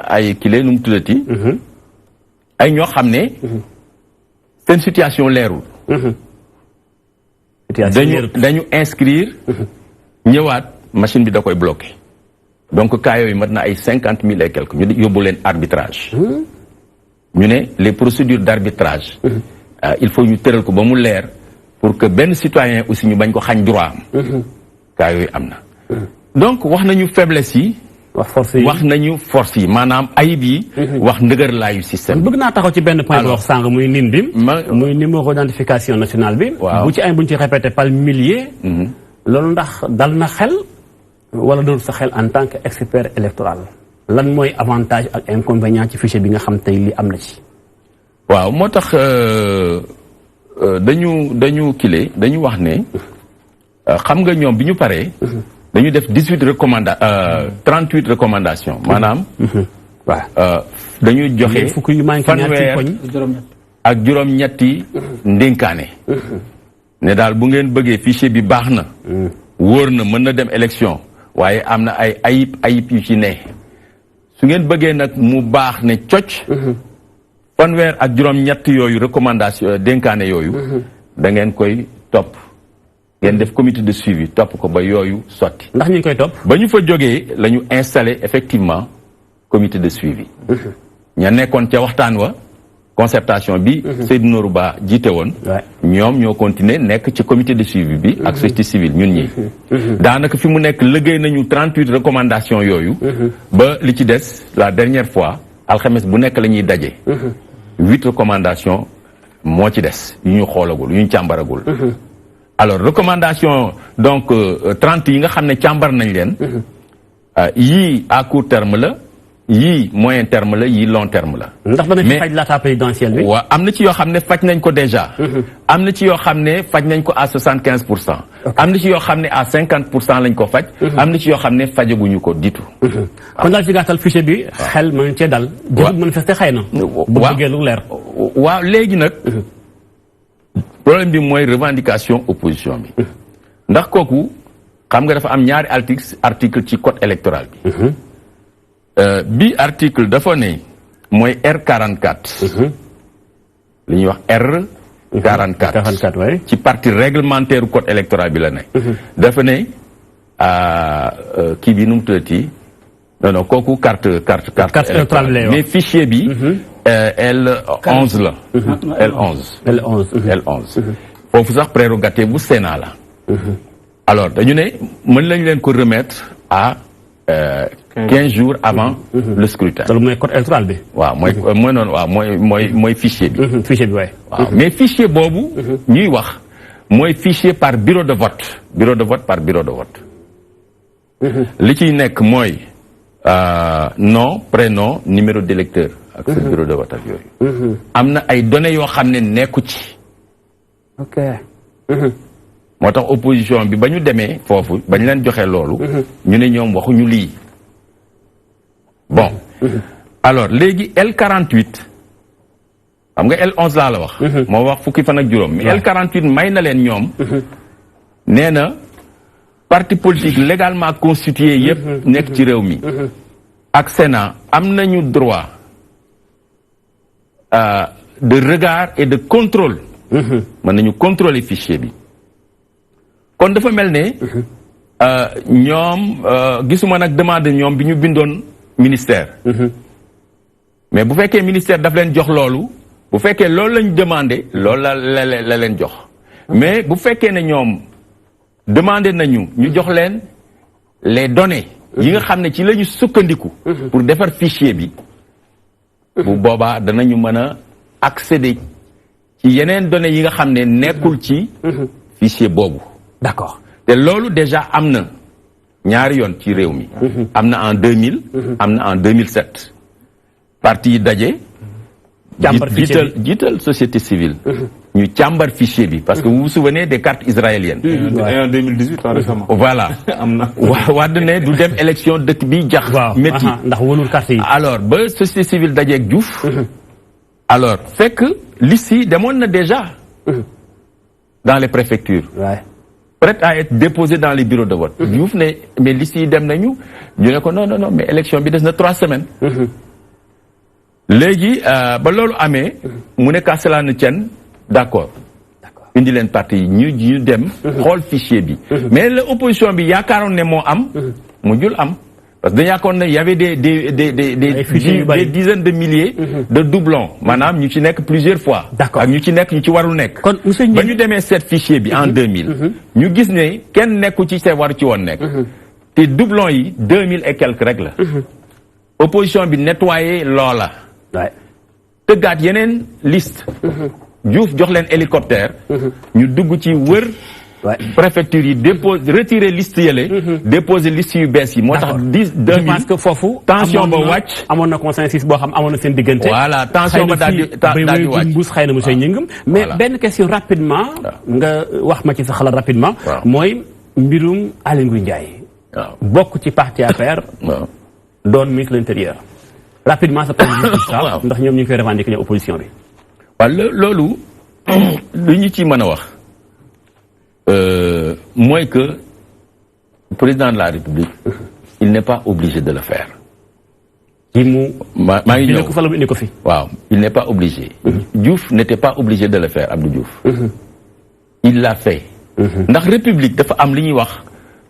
ay kile nu mu tuddati. ay ñoo xam ne. seen situation leerul. dañu inscrire. ñëwaat machine bi da koy bloqué. donc cas yooyu mat na ay 50 000 et quelques ñu yóbbu leen arbitrage. ñu ne les procédures d'arbitrage. il faut ñu tëral ko ba mu leer pour que benn citoyen aussi ñu bañ ko xañ droit am. cas yooyu am na. donc wax nañu faiblesse yi. wax nañu force yi maanaam ayib yi. wax ndëgër laayu système. bëgg naa taxaw ci benn point boo wax sànq muy nin bi. muy numéro d'identification nationale bi. waaw bu ci ay bu ñu ci répété par milliers. loolu ndax dal na xel wala doon sa xel en tant que expert électoral lan mooy avantage ak inconvénient ci fichier bi nga xam tey li am na ci. waaw moo tax dañu wax ne xam nga ñoom bi ñu paree. dañu def 38 recommandations maanaam. waaw dañu joxe fanweer ak juróom-ñetti ndénkaane. ne daal bu ngeen bëggee fichier bi baax na. wóor na mën na dem élection waaye am na ay ayib yu ci ne. su ngeen bëggee nag mu baax ne cocc. fanweer ak juróom-ñett yooyu recommandation dénkaane yooyu. da ngeen koy topp. ngeen def comité de suivi topp ko ba yooyu sotti. ndax ñu ngi koy topp. ba ñu fa jógee la ñu installé effectivement comité de suivi. ña nekkoon ca waxtaan wa concertation bi. Seydou Nourou Ba jiite woon. ñoom ñoo continuer nekk ci comité de suivi bi. ak société civile ñun ñi. daanaka fi mu nekk liggéey nañu 38 recommandations yooyu. ba li ci des la dernière fois alxames bu nekk la ñuy daje. 8 recommandations moo ci des yu ñu xoolagul yu ñu càmbaragul. alors recommandation donc 30 yi nga xam ne càmbar nañ leen. yii à court terme la. yii moyen terme la yii long terme la. ndax dana fi faj laata présidentielle bi. waaw am na ci yoo xam ne faj nañ ko déjà. am na ci yoo xam ne faj nañ ko à 75%. am na ci yoo xam ne à 50% lañ ko faj. am na ci yoo xam ne fajaguñu ko ditu. kon daal ci gàttal fichier bi. xel mën cee dal. waaw jërëjëf manifester xëy na. bu bëggee lu leer. waaw léegi nag. problème bi mooy revendication opposition bi. ndax kooku xam nga dafa am ñaari article ci code électoral bi. bi article dafa ne mooy R44. li ñuy wax R44. ci partie réglementaire code électoral bi la ne. dafa ne kii bi nu mu tuddati non kooku carte électorale mais fichier bi. L11 la. L11. foofu sax prérogative bu Sénat la. alors dañu ne mën lañ leen ko remettre à 15 jours avant le scrutin. loolu mooy code électoral bi. waaw mooy noonu waaw mooy fichier bi. fichier bi waay. waaw mais fichier boobu. ñuy wax mooy fichier par bureau de vote. bureau de vote par bureau de vote. li ciy nekk mooy nom prénom numéro d'électeur ak sa bureau de vote ak yooyu. am na ay données yoo xam ne nekku ci. ok. moo tax opposition bi ba ñu demee foofu ba ñu leen joxe loolu. ñu ne ñoom waxuñu lii. bon alors léegi L48 xam nga L11 laa la wax. moo wax fukki fan ak juróom. mais L48 may na leen ñoom. nee na parti politique légalement constitué yépp nekk ci réew mi. ak Sénat am nañu droit de regard et de contrôle. mën nañu contrôler fichier bi. kon dafa mel ne ñoom gisuma nag demande ñoom bi ñu bindoon ministère. mais bu fekkee ministère daf leen jox loolu bu fekkee loolu lañ demandé loolu la leen jox. mais bu fekkee ne ñoom demandé nañu ñu jox leen les données yi nga xam ne ci la ñu sukkandiku. pour defar fichier bi. bu boobaa danañu mën a accéder ci yeneen données yi nga xam ne nekkul ci fichier boobu. d'accord te loolu déjà am na ñaari yoon ci réew mi. am na en 2000. am na en 2007. parti yi daje. càmbar fichier bi jiital société civile. ñu càmbar fichier bi parce que vous vous souvenez des cartes israéliennes. en 2018 récemment. voilà am na. wax ne du dem élection dëkk bi jax. métti ndax wóolul carte yi. alors ba société civile dajeeg Diouf. alors fekk liste yi demoon na déjà. dans les préfectures. prête à être déposée dans les bureaux de vote. Diouf ne mais liste yi dem nañu ñu ne ko non mais élection bi des na 3 semaines. léegi ba loolu amee. mu ne qu'à cela ne tienne d'accord. indi leen parti yi ñu dem. xool fichier bi. mais la opposition bi yaakaaroon ne moo am. mujjul am parce que dañu yaakaar ne y avait des dizaines de milliers de doublons maanaam ñu ci nekk plusieurs fois. D'accord ak ñu ci nekk ñu ci warul nekk. kon monsieur ba ñu demee seet fichier bi en 2000. ñu gis ne kenn nekku ci te waru ci woon nekk. te doublons yi 2000 et quelques rek la. opposition bi nettoyé loola. tëggaat yeneen liste. Diouf jox leen hélicoptère. ñu dugg ci wër. préfecture yi dépose retirer liste yële. déposer liste yu bees yi. moo tax 2000 je pense que foofu. tension ba wàcc amoon na consensus boo xam amoon na seen diggante. voilà tension ba daal di wàcc mbuus xëy na monsieur Gningue. mais benn question rapidement. nga wax ma ci sa xalaat rapidement. mooy mbirum Aly Ngouille Ndiaye. bokk ci parti APR. doon ministre de l'intérieur. rapidement sa point de vue ndax ñoom ñu ngi koy revendiquer ñoom opposition bi. waaw loolu lu ñu ci mën a wax. mooy que le président de la République, il n'est pas obligé de le faire. Il n'est pas obligé. Diouf n'était pas obligé de le faire, Abdou Diouf. Il l'a fait. Dans la République, dafa am li ñuy wax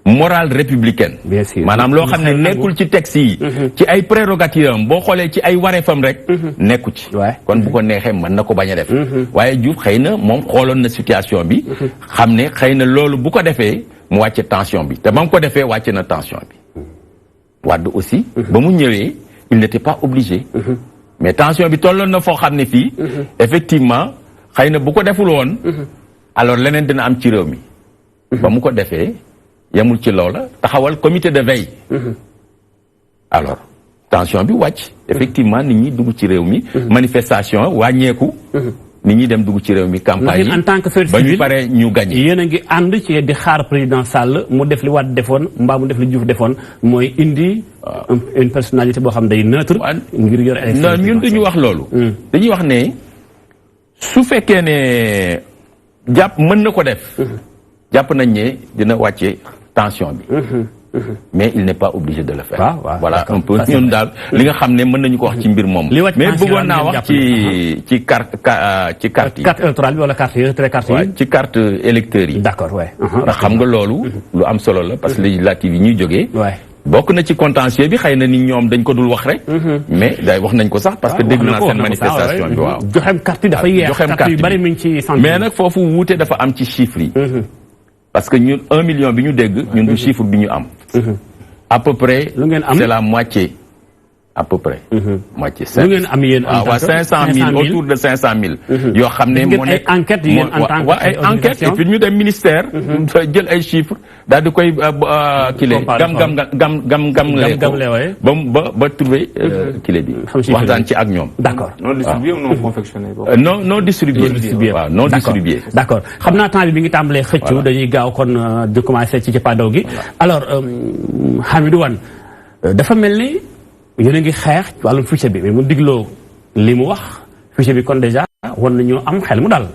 morale républicaine. Bien sûr. Maanaam loo xam ne nekkul ci texte yi. ci ay prérogatives am boo xoolee ci ay wareefam rek. nekku ci. kon bu ko neexee mën na ko bañ a def. waaye Diouf xëy na moom xooloon na situation bi. xam ne xëy na loolu bu ko defee mu wàcce tension bi te ba mu ko defee wàcce na tension bi. Wade aussi. ba mu ñëwee il n'était pas obligé. mais tension bi tolloon na foo xam ne fii. effectivement xëy na bu ko deful woon. alors leneen dina am ci réew mi. ba mu ko defee. yamul ci loola taxawal comité de veille. alors tension bi wàcc. effectivement nit ñi dugg ci réew mi. manifestation wàññeeku. nit ñi dem dugg ci réew mi campagne yi en tant que société ba civile ñu paree ñu gagné. yéen a ngi ànd ci di xaar président Sall mu def li Wade defoon mbaa mu def li Diouf defoon mooy indi. une personnalité boo xam day neutre. ngir yor élection non ñun duñu wax loolu. dañuy wax ne su fekkee ne jàpp mën na ko def. jàpp nañ ne dina wàcce tension bi. mais il n'est pas obligé de le faire. voilà un peu ñun daal li nga xam ne mën nañu ko wax ci mbir moom. mais bëggoon naa wax ci carte ci carte yi. carte électorale bi wala carte yi retrait carte yi. ci carte électeurs yi. d'accord waay. ndax xam nga loolu. lu am solo la parce que législative yi ñuy jógee. bokk na ci contentieux bi xëy na ni ñoom dañ ko dul wax rek. mais day wax nañ ko sax parce que dégg naa seen manifestation bi waaw. joxem carte yi dafa yeex carte yu bari mi ngi ci mais nag foofu wuute dafa am ci chiffres yi. parce que ñun 1 million bi ñu dégg ñun du chiffre bi ñu am. à peu près. c'est la moitié. à peu près. moitié 500 lu ngeen am yéen en tant que 500 000 autour de 500 000. yoo xam ne moo nekk ay enquêtes yéen en tant que ay enquêtes et puis ñu dem ministère. jël ay chiffres daal di koy kile gam-gam-lee ko ba trouver kile bi. waxtaan ci ak ñoom. d'accord non distribué ou non confectionné. non distribué. waaw non distribué. d'accord xam naa temps bi mi ngi tàmbalee xëccu dañuy gaaw kon di commencer ci cappaandaw gi. alors Hamidou Wane dafa mel ni. yéen a ngi xeex ci wàllum fichier bi mais mu digloo li mu wax fichier bi kon déjà war nañoo am xel mu dal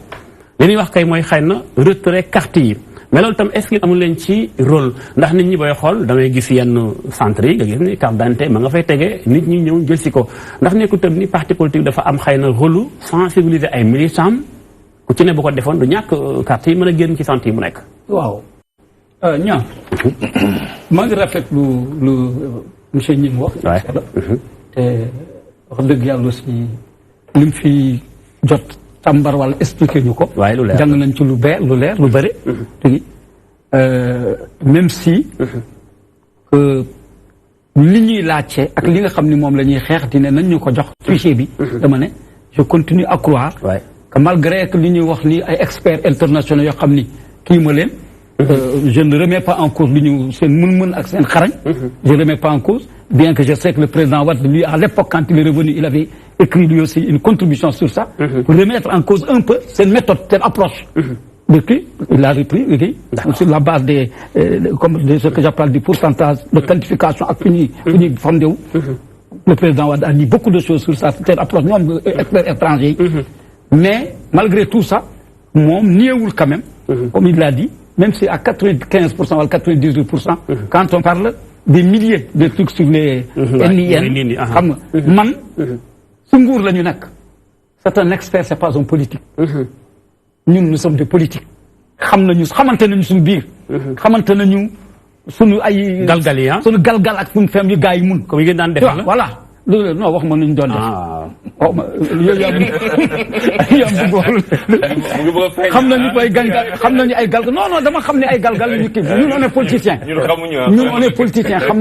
li ñuy wax kay mooy xëy na retrait carte yi mais loolu tam est-ce que amul leen ci rôle ndax nit ñi booy xool da ngay gis yenn centre yi nga gis ni carte d'identité ma nga fay tege nit ñi ñëw jël si ko ndax nekkul tam ni parti politique dafa am xëy na rôle sensibiliser ay militants ku ci ne bu ko defoon du ñàkk carte yi mën a génn ci centre yi mu nekk. waaw ñaar maa ngi rafetlu lu monsieur Gningue wax. te wax dëgg yàlla aussi li mu fi jot tàmbar wala expliqué ñu ko. lu leer jàng nañ ci lu leer lu bëri. même si. que li ñuy laajte ak li nga xam ni moom la ñuy xeex di ne nañ ñu ko jox fichier bi. dama ne je continue à croire. que malgré que li ñuy wax ni ay experts internationaux yoo xam ni kii ma leen. je ne remets pas en cause li ñu seen mën-mën ak seen xarañ. je ne remets pas en cause bien que je sais que le président Wade lui à l'époque quand il est revenu il avait écrit lui aussi une contribution sur ça. pour remettre en cause un peu cette méthode cette approche. de qui il a repris sur la base des comme de ce que j'appelle du pourcentage de qualification ak fu ñuy fondé wu. le président Wade a dit beaucoup de choses sur ça cette approche moom experts étrangers yi. mais malgré tout ça moom niewul quand même. comme il l'a dit. même si à 95% ou 98%, quand on parle des milliers de trucs sur les NIN, xam nga man su nguur la ñu nekk c'est un expert c'est pas un politique. ñun nous sommes des politiques. xamante nañu suñu biir. xamante nañu sunu ay galgal yi sunu galgal ak sunu fem yu gars yi mun comme yi ngeen daan def la voilà loolu non wax ma nuñ doon def wax ma xam nañu koy galgal xam nañu ay galgal non dama xam ne ay galgal la ñu kii ñun on est politicien ñun on est politicien xam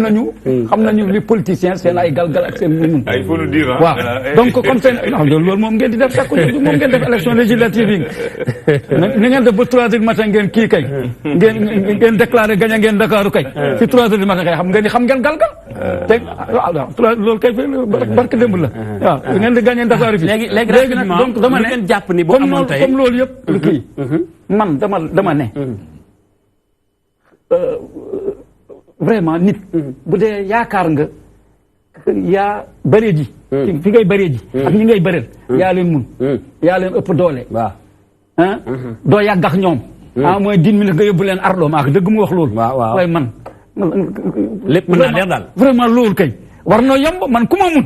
nañu li politicien seen ay galgal ak seen mun waaw donc comme seen non loolu moom ngeen di def sakku moom ngeen def élection législative yi ni ngeen def ba 3 heures du matin ngeen kii kay ngeen déclaré gagné ngeen Dakar kay si 3 heures du matin kay xam ngeen galgal te waaw loolu kay barke démb la waaw ngeen di gagné Dakar fi léegi nag donc dama ne ngeen jàpp ni boo amoon tey comme loolu yëpp kii man dama ne vraiment nit bu dee yaakaar nga yaa bëree ji fi ngay bëree ji ak ñi ngay bëreel yaa leen mun yaa leen ëpp doole waaw doo yàggax ñoom mooy 10 minutes nga yóbbu leen ardo maak dëgg mu wax loolu waaye man lépp mën naa leer daal vraiment loolu kay war na yomb man ku ma mun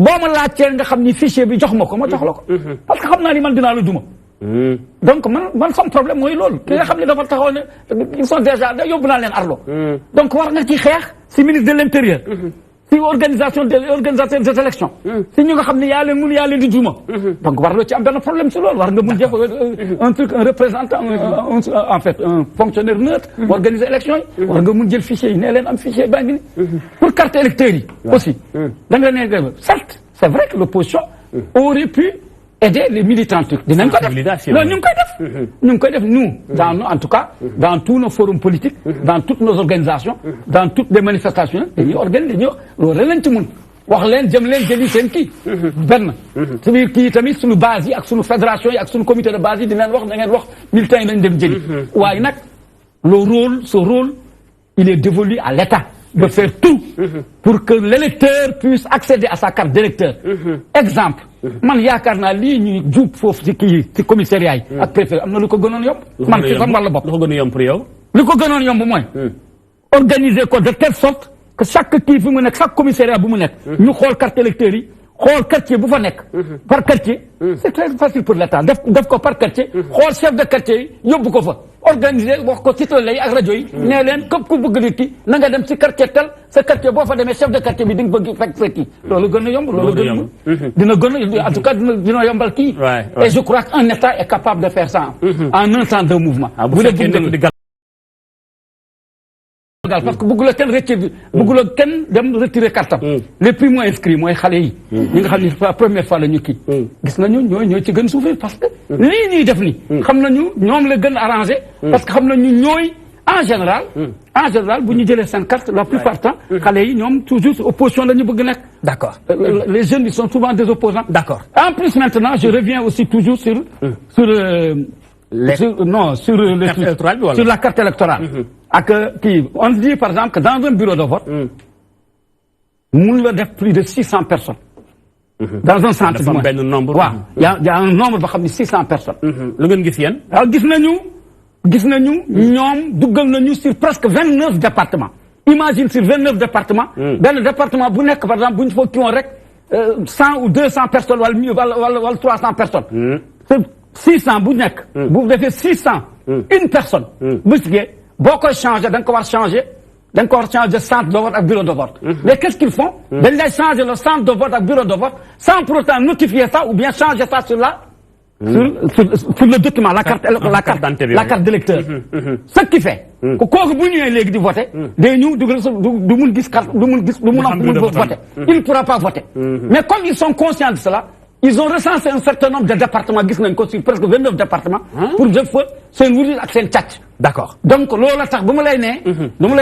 boo ma laajtee nga xam ni fichier bi jox ma ko ma jox la ko parce que xam naa ni man dinaa la duma donc man sama problème mooy loolu ki nga xam ne dafa taxaw ne ils sont déjà yóbbu naa leen ardo donc war nga ci xeex si ministre de l'intérieur si organisateur des élections si ñu nga xam ne yaa leen mun yaa leen di duma donc war la ci am benn problème si loolu war nga mun def un représentant en fait un fonctionnaire neutre organiser élection yi war nga mun jël fichier yi ne leen am fichier baa ngi ni pour carte électeurs yi aussi da nga ne certes c'est vrai que l'opposition aurait pu aider les militants turcs dinañ ko def non ñu ngi koy def nous en tout cas dans tous nos forums politiques dans toutes nos organisations dans toutes les manifestations dañuy organiser dañuy loolu rek lañ ci mun wax leen jëm leen jëli seen kii benn su biir kii tamit suñu base yi ak suñu fédération yi ak suñu comité de base yi dinañ wax da ngeen wax militants yi nañ dem jëli waaye nag ce rôle il est dévolu à l'État de faire tout pour que l'électeur puisse accéder à sa carte d'électeur exemple man yaakaar naa lii ñuy juub foofu ci kii ci commissariat yi ak préfet am na lu ko gënoon yomb man ci sama wàllu bopp lu ko gënoon yomb pour yow li ko gënoon yomb mooy organiser ko de telle sorte que chaque kii fi mu nekk chaque commissariat bu mu nekk ñu xool carte électeur yi xool quartier bu fa nekk par quartier c'est très facile pour l'État def ko par quartier xool chef de quartier yi yóbbu ko fa organiser wax ko ci télé yi ak rajo yi nee leen képp ku bëgg nit ki na nga dem ci quartier tel sa quartier boo fa demee chef de quartier bi di nga bëgg fekk sa kii loolu gën a yomb loolu gën a dina gën a en tout cas dina yombal kii et je crois qu'un État est capable de faire ça en un temps de mouvement parce que bëggula kenn retirer bëggula kenn dem retirer kartam les primo inscrits mooy xale yi ñi nga xam ne la première fois la ñu kii gis nañu ñooy ci gën souffrir parce que lii ñuy def ni xam nañu ñoom la gën arrangé parce que xam nañu ñooy en général bu ñu jëlee seen carte la plupart temps xale yi ñoom toujours opposition la ñu bëgg nekk d'accord les jeunes ils sont souvent des opposants d'accord en plus maintenant je reviens aussi toujours sur la carte électorale ak kii on dit par exemple que dans un bureau de vote mun la def plus de 600 personnes dans un centre dafa am benn nombre waaw y a un nombre boo xam ne 600 personnes lu ngeen gis yéen waaw gis nañu ñoom duggal nañu sur presque 29 départements imagine sur 29 départements benn département bu nekk par exemple bu ñu fa kii woon rek 100 ou 200 personnes wala 300 personnes 600 bu nekk bu defee 600 une personne bu sigee boo koy changer da nga ko war changer centre de vote ak bureau de vote mais qu'est-ce qu'ils font dañ lay changer le centre de vote ak bureau de vote sans pour autant notifier ça ou bien changer ça sur le document la carte d'électeur ce qui fait que kooku bu ñëwee léegi di voter day ñëw du mun gis carte du mun am voter il ne pourra pas voter mais comme ils sont conscients de cela ils ont recensé un certain nombre de départements gis nañ ko sur presque 29 départements pour def fa seen wutit ak seen càcc d'accord donc loolu la tax bu ma lay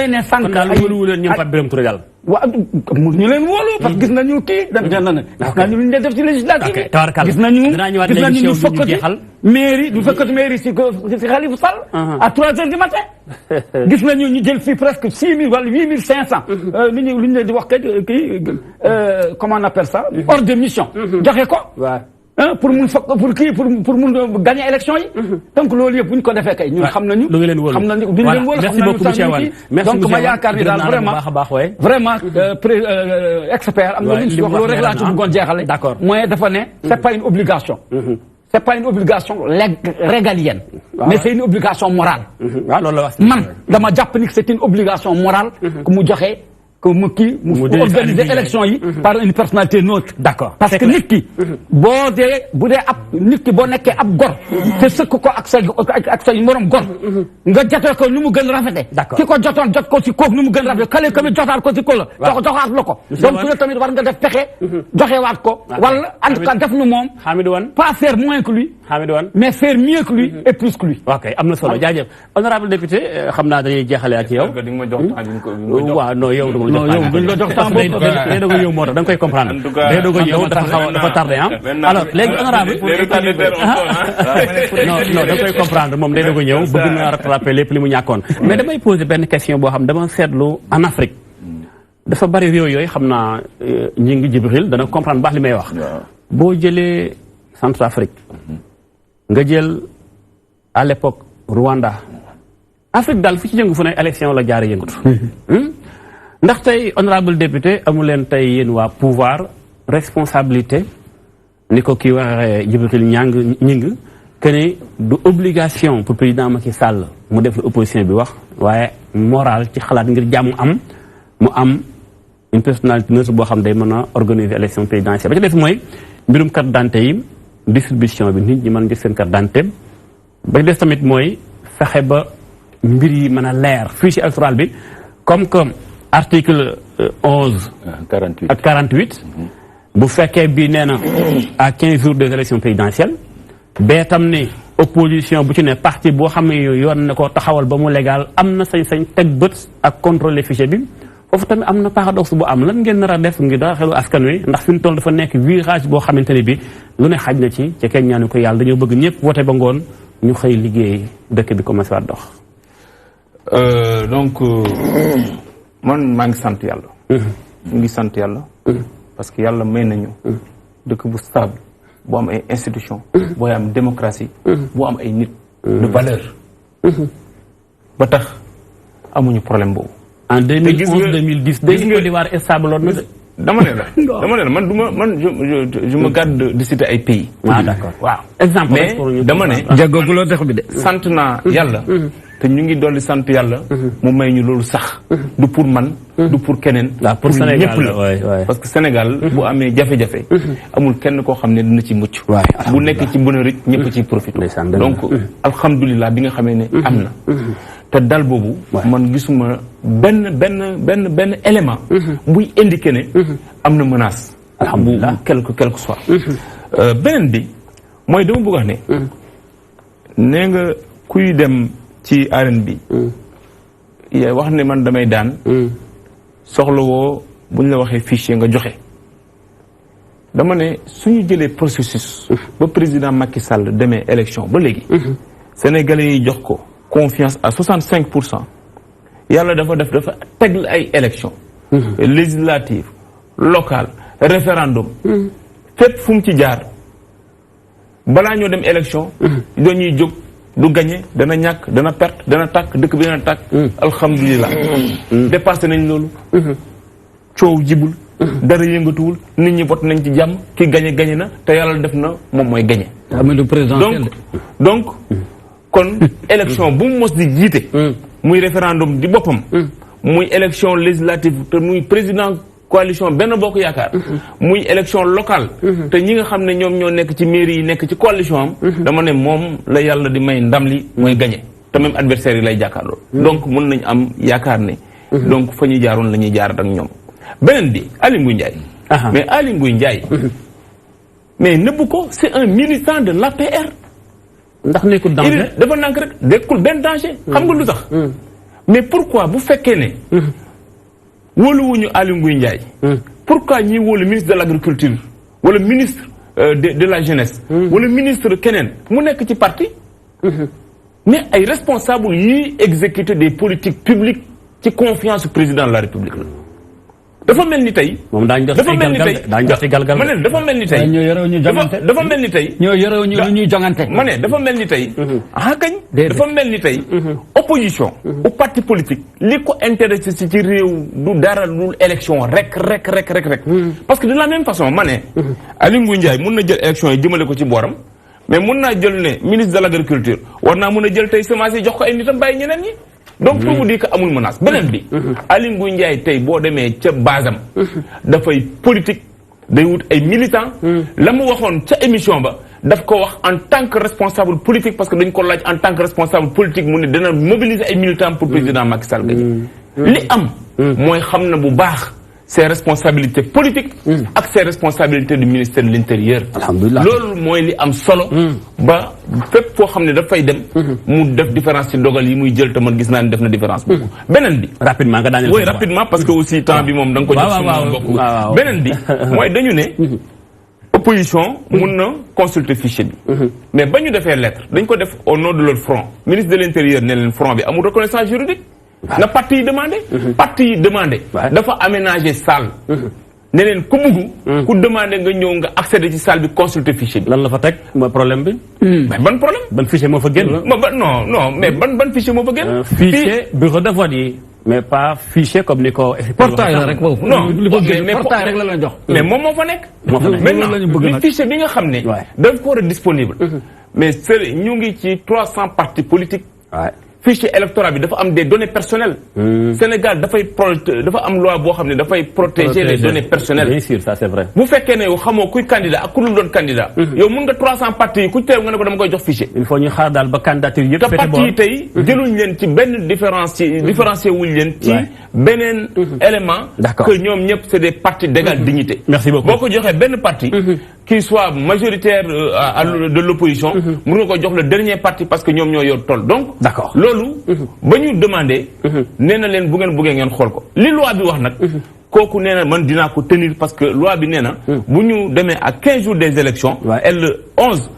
nee sànq ay wóolu leen ñoom Pape Birame Touré daal waaw ñu leen wóolu parce que gis nañu kii gis nañu lu ñu def ci législative gis nañu ñu fekkati mairie si Khalifa Sall à 3 heures du matin gis nañu ñu jël fii presque 6 000 wala 8 500 lu ñu leen di wax kii comment on appelle ça ordre de mission joxe ko pour mun gagner élection yi donc loolu yëpp bu ñu ko defee kay ñun xam nañu duñu leen wóolu merci beaucoup monsieur Wane donc ma yaakaar ni daal vraiment expert am na lu ñu si wax loolu rek laa ci bëggoon jeexale d'accord mooy dafa ne c'est pas une obligation c'est pas une obligation régalienne. Mais c'est une obligation morale. Man, dama jàpp ni c'est une obligation morale que mu joxe que mu organiser élection par une personnalité neutre. D'accord. Parce que nit ki bu dee ab nit ki boo nekkee ab gor te sëkk ko ak say morom gor nga jotee ko nu mu gën rafete ki ko jotoon jot ko ci kooku nu mu gën rafete kale ko mi jotaat ko ci ko la joxaat la ko donc ku ne tamit war nga def pexe joxewaat ko wala en tout cas def nu moom pas faire moins que lui mais faire mieux que lui et plus que lui. ok am na solo jaajëf honorable député xam naa dañuy jeexale ak yow. waaw non yow duñ la jox temps boobu day doog a ñëw moo tax da nga koy comprendre. day doog a ñëw dafa tardé ah. alors léegi honorable non da nga koy comprendre moom day doog a ñëw bëgg na rattraper lépp li mu ñàkkoon. mais damay poser benn question boo xam dama seetlu en Afrique dafa bari réew yooyu xam naa ñi ngi Jibril dana comprendre baax li may wax. boo jëlee Centrafrique nga jël à l'époque Rwanda Afrique daal fi ci yëngu fu ne élection la jaar yëngatu. ndax tey honorable député amu leen tey yéen waa pouvoir responsabilité ni ko kii waxee Djibril ñing que ni du obligation pour président Macky Sall mu def la opposition bi wax waaye moral ci xalaat ngir jàmm am mu am une personnalité neutre boo xam day mën a organiser élection présidentielle ba ci def mooy mbirum carte d'identité yi distribution bi nit ñi mën gis seen carte d'identité ba ci des tamit mooy fexe ba mbir yi mën a leer fichier électoral bi comme article 11 ak 48 bu fekkee bii nee na à 15 jours des élections présidentielles bee tam ni opposition bu ci ne parti boo xam ne yoon na ko taxawal ba mu légal am na sañ-sañ teg bët ak contrôler fichier bi foofu tamit am na paradoxe bu am lan ngeen nar a def ngir dara xelu askan wi ndax fi mu toll dafa nekk virage boo xamante ne bi lu ne xaj na ci kenn ñaanu ko yàlla dañoo bëgg ñëpp wote ba ngoon ñu xëy liggéey dëkk bi commencé waat dox. donc man maa ngi sant yàlla. ñu ngi sant yàlla. parce que yàlla may nañu. dëkk bu stable boo am ay institution boo am démocratie. boo am ay nit. de valeur. ba tax amuñu problème boobu. en 2011 2010 day Côte d'Ivoire stable lool na de. dama ne la man du ma je me garde de citer ay pays. D'accord waaw. exemple mais dama ne. jaggooguloo dëkk bi de. sant naa yàlla. te ñu ngi dolli sant yàlla. mu may ñu loolu sax. du pour man. du pour keneen. pour Sénégal ñëpp la parce que Sénégal bu amee jafe-jafe. amul kenn koo xam ne dina ci mucc. bu nekk ci bonheur it ñëpp ciy profité. donc alhamdulilah bi nga xamee ne am na. te dal boobu. man gisuma benn élément. buy indiqué ne. am na menace. alhamdulilah quelque soit. beneen bi mooy dama bëgg wax ne. nee nga kuy dem. ci arène bi wax ne man damay daan soxla woo bu ñu la waxee fichier nga joxe dama ne suñu jëlee processus ba président Macky Sall demee élection ba léegi sénégalais yi jox ko confiance à 65%. yàlla dafa tegle ay élection législative locale référendum fépp fu mu ci jaar balaa ñoo dem élection dañuy jóg du gagné dana ñàkk dana perte dana tàkk dëkk bi dana tàkk. alhamdulilah. dépassé nañ loolu. coow jibul. dara yëngatuwul nit ñi voté nañ ci jàmm ki gagné na te yàlla def na moom mooy gagné. donc kon élection bu mu mos di jiite. muy référendum di boppam. muy élection législative te muy président coalition benn bokk yaakaar. muy élection locale. te ñi nga xam ne ñoom ñoo nekk ci mairie yi nekk ci coalition am. dama ne moom la yàlla di may ndam li mooy gagné te même adversaire yi lay jàkkaarloo. donc mën nañ am yaakaar ne. donc fa ñuy jaaroon la ñuy jaar ak ñoom. beneen bi Aly Ngouille Ndiaye. mais Aly Ngouille Ndiaye. mais nëbbu ko c'est un militant de l'APR. ndax nekkul danger dafa nànk rek nekkul benn danger. xam nga lu tax. mais pourquoi bu fekkee ne. wóoluwuñu Aly Ngouille Ndiaye. pourquoi ñuy wóolu ministre de l'agriculture wala ministre de la jeunesse. wala ministre keneen mu nekk ci parti. mais ay responsables yuy exécuter des politiques publiques ci confiance président de la République la. dafa mel ni tey. moom daañu jox ci galgal ma ne dafa mel ni tey. ñoo yorew ñu jongante dafa mel ni tey. ñoo yorew ñu ñuy jongante. ma ne dafa mel ni tey. kañ. dafa mel ni tey. opposition. ou parti politique. li ko intéressé ci réew du dara lu élection rek. parce que de la même façon ma ne. Aly Ngouille Ndiaye mun na jël élection yi jëmale ko ci booram. mais mun naa jël ne ministre de l'agriculture war naa mun a jël tey semence yi jox ko ay nitam bàyyi ñeneen ñi. donc pour vous dire que amul menace beneen bi. Aly Ngouille Ndiaye tey boo demee ca basam dafay politique day wut ay militants. la mu waxoon ca émission ba daf ko wax en tant que responsable politique parce que dañ ko laaj en tant que responsable politique mu ne dana mobiliser ay militants pour président Macky Sall gagner. li am. mooy xam na bu baax ses responsabilités politiques. ak ses responsabilités du ministère de l'intérieur. alhamdulilah loolu mooy li am solo. ba fépp foo xam ne dafay dem. mu def différence ci dogal yi muy jël te man gis naa ne def na différence boobu. beneen bi. rapidement nga daaneel. oui rapidement parce que aussi temps bi moom da nga ko jox suma mbokk. beneen bi mooy dañu ne. opposition mun na consulter fichier bi. mais ba ñu defee lettre dañ ko def au nom de leur front ministre de l'intérieur ne leen front bi amul reconnaissance juridique. na parti yi demandé. parti yi demandé. dafa aménager salle. ne leen ku bugg. ku demandé nga ñëw nga accéder ci salle bi consulter fichier bi. lan la fa teg mooy problème bi. mais ban problème. ban fichier moo fa génn. non mais ban fichier moo fa génn. fichier bureau de vote yi. mais pas fichier comme ni ko. portail la rek boobu. non mais portail rek la jox. mais moom moo fa nekk. maintenant li fichier bi nga xam ne. dafa ko war a disponible. mais c'est ñu ngi ci 300 partis politiques. fichier électoral bi dafa am des données personnelles. Sénégal dafa am loi boo xam ne dafay protéger les données personnelles. bien sûr ça c'est vrai. bu fekkee ne yow xamoo kuy candidat ak ku dul doon candidat. yow mun nga 300 partis yi ku teew nga ne ko dama koy jox fichier. il faut ñu xaar daal ba candidature yëpp. te partis yi tey jëluñ leen ci benn différencier wuñ leen. ci beneen élément. d'accord que ñoom ñëpp c'est des partis d'égale dignité. merci beaucoup boo ko joxee benn parti. qui soit majoritaire de l'opposition. mun nga ko jox le dernier parti parce que ñoom ñoo yor tool donc. d'accord loolu ba ñu demandé nee na leen bu ngeen buggee ngeen xool ko li loi bi wax nag kooku nee na man dinaa ko tenir parce que loi bi nee na bu ñu demee à 15 jours des élections le 11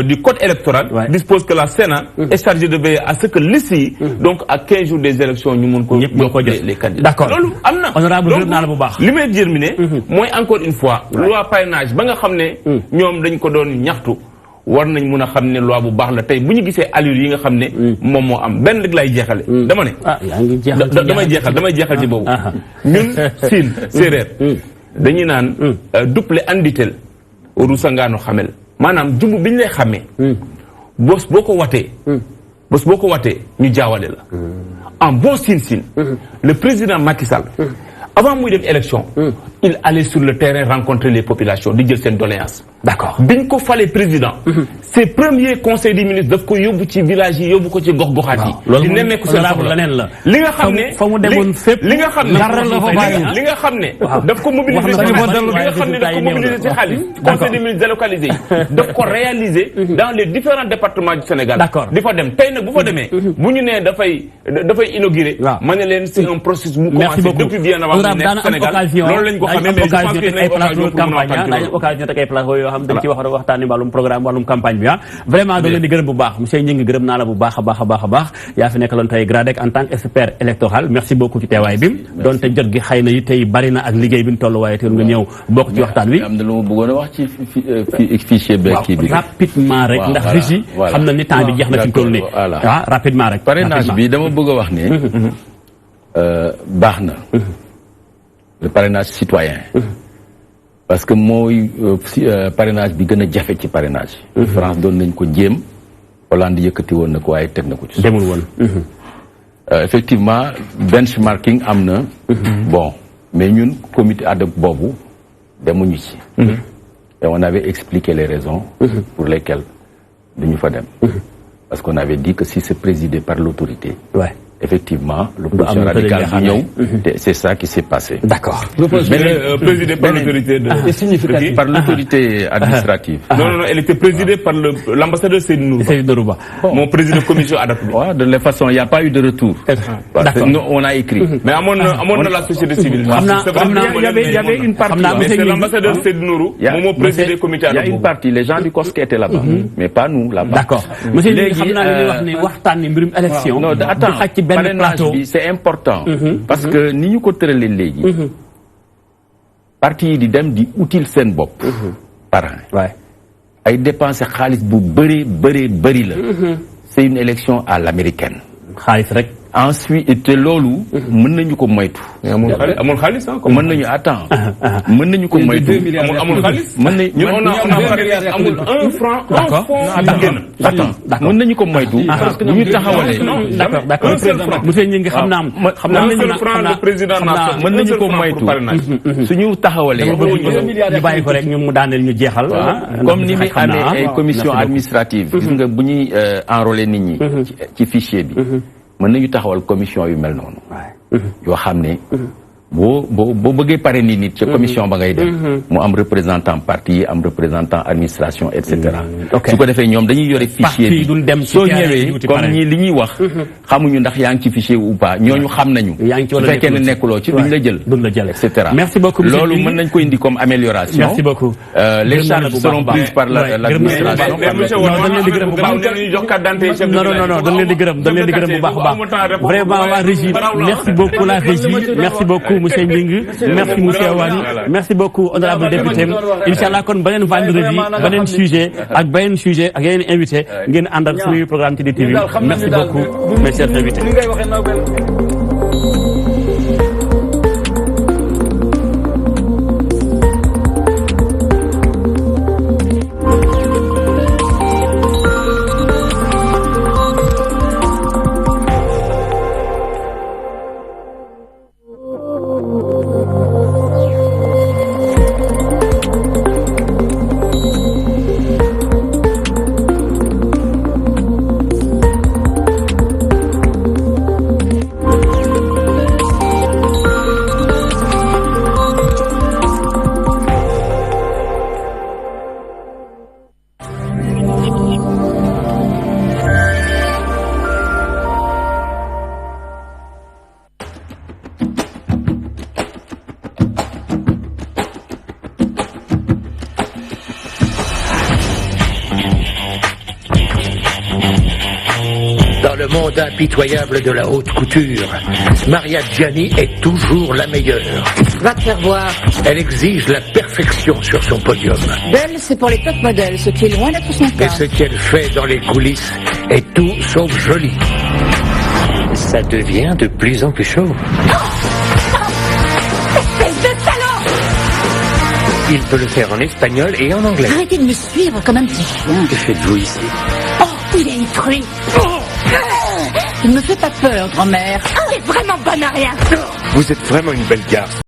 du code électoral dispose que la Sénat est chargée de veiller à ce que liste yi donc à 15 jours des élections ñu mun ko jox les candidats d'accord loolu am na honorable gërëm naa la bu baax li may terminer mooy encore une fois loi parrainage ba nga xam ne ñoom dañ ko doon ñaxtu war nañ mun a xam ne loi bu baax la tey bu ñu gisee allure yi nga xam ne moom moo am benn rek lay jeexale dama ne damay jeexal ci boobu ñun siin séeréer dañuy naan duple anditel rusangaano xamel maanaam jumb bi ñu lay xamee bos boo ko watee ñu jaawale la en bon siin le président Macky Sall avant muy dem élection il allait sur le terrain rencontrer les populations di jël seen doléance d'accord biñ ko falee président ses premiers conseils des ministres daf ko yóbbu ci village yi yóbbu ko ci gox-goxaat yi di nemmeeku seen soxla leneen la li nga xam ne fa mu demoon fépp li nga xam ne daf ko mobiliser ci xaalis conseil des ministres délocalisé yi daf ko réaliser dans les différents départements du Sénégal d'accord di fa dem tey nag bu fa demee bu ñu nee dafay inaugurer ma ne leen c'est un processus bu commencé depuis bien avant mu nekk Sénégal loolu lañ ko xamee mais je pense que nañ occasion campagne dañu occasion teg ay plateau yoo xam dañ ci wax waxtaani wàllum programme wàllum campagne bi vraiment da leen di gërëm bu baax monsieur Gningue gërëm naa la bu baax a baax yaa fi nekk loon tey Gradec en tant qu'expert électoral merci beaucoup ci teewaay bi doonte jot gi xëy na yi tey bari na ak liggéey bi ñu toll waaye teel nga ñëw bokk ci waxtaan wi am na lu ma bëggoon a wax ci fichier beeg kii bi rapidement rek ndax régi xam na ni temps bi jeex na fi mu toll nii rapidement rek parrainage bi dama bëgg a wax ne baax na le parrainage citoyen parce que mooy parrainage bi gën a jafe ci parrainage France doon nañ ko jéem Hollande yëkkati woon na ko waaye teg na ko ci demul woon effectivement benchmarking am na bon mais ñun comité ad hoc boobu demuñu ci et on avait expliqué les raisons pour lesquelles duñu fa dem parce qu'on avait dit que si c'est présidé par l'autorité effectivement l'opposition radicale bi ñëw c'est ça qui s'est passé. D'accord. Présidée par l'autorité significative par l'autorité administrative. Non, elle était présidée par l'ambassadeur Seydou Nourba. Mon président de commission ad hoc. De la façon, il n'y a pas eu de retour. D'accord. On a écrit. Mais à la société civile. Il y avait une partie. C'est l'ambassadeur Seydou Nourou, mon président comité ad hoc. Il y a une partie, les gens du COSC étaient là-bas, mais pas nous là-bas. D'accord. Monsieur Gningue, xam naa li wax ne waxtaan mbirum élection. Non, attends. Parrainage bi c'est important parce que ni ñu ko tëralee léegi parti yi di dem di utile seen bopp parrain ay dépenser xaalis bu bëri la c'est une élection à l'américaine xaalis rek ensuite te loolu mën nañu ko moytu. amul xaalis mën nañu attends mën nañu ko moytu. amul xaalis. mën nañu ñun on a amul 1 franc. attends mën nañu ko moytu. parce que bu ñu taxawalee. d'accord monsieur Gningue xam naa mën nañu ko moytu. suñu taxawalee. ñu bàyyi ko rek ñu mu daaneel ñu jeexal. comme ni muy amee ay commission administrative. gis nga bu ñuy enrôler nit ñi. ci fichier bi. mën nañu taxawal commission yu mel noonu. yoo xam ne boo bëggee pare nit ca commission ba ngay dem. mu am représentant parti am représentant administration et cetera. su ko defee ñoom dañuy yore fichier bi soo ñëwee comme ñi li ñuy wax. xamuñu ndax yaa ngi ci fichier ou pas ñooñu xam nañu. su fekkee ne nekkuloo ci duñ la jël. et cetera. merci beaucoup loolu mën nañ ko indi comme amélioration. merci beaucoup. les charges seront prises par l'administration. non dañ leen di gërëm bu baax a baax. vraiment waa régie merci beaucoup la régie merci beaucoup monsieur Gningue merci monsieur Wani merci beaucoup honorable député inchallah kon beneen vendredi beneen sujet ak yeneen invité ngeen ànd ak suñu programme ci DTV merci beaucoup mes chers invités. Dans le monde impitoyable de la haute couture, Maria Gianni est toujours la meilleure. Va te faire voir. Elle exige la perfection sur son podium. Belle, c'est pour les top modèles, ce qui est loin d'être son cas. Et ce qu'elle fait dans les coulisses est tout sauf joli. Ça devient de plus en plus chaud. Espèce de salaud! Il peut le faire en espagnol et en anglais. Arrêtez de me suivre comme un petit chien. Que faites-vous ici? Oh, il est effrayé. Il me fait pas peur, grand-mère. Elle est vraiment bonne à rien. Vous êtes vraiment une belle garce.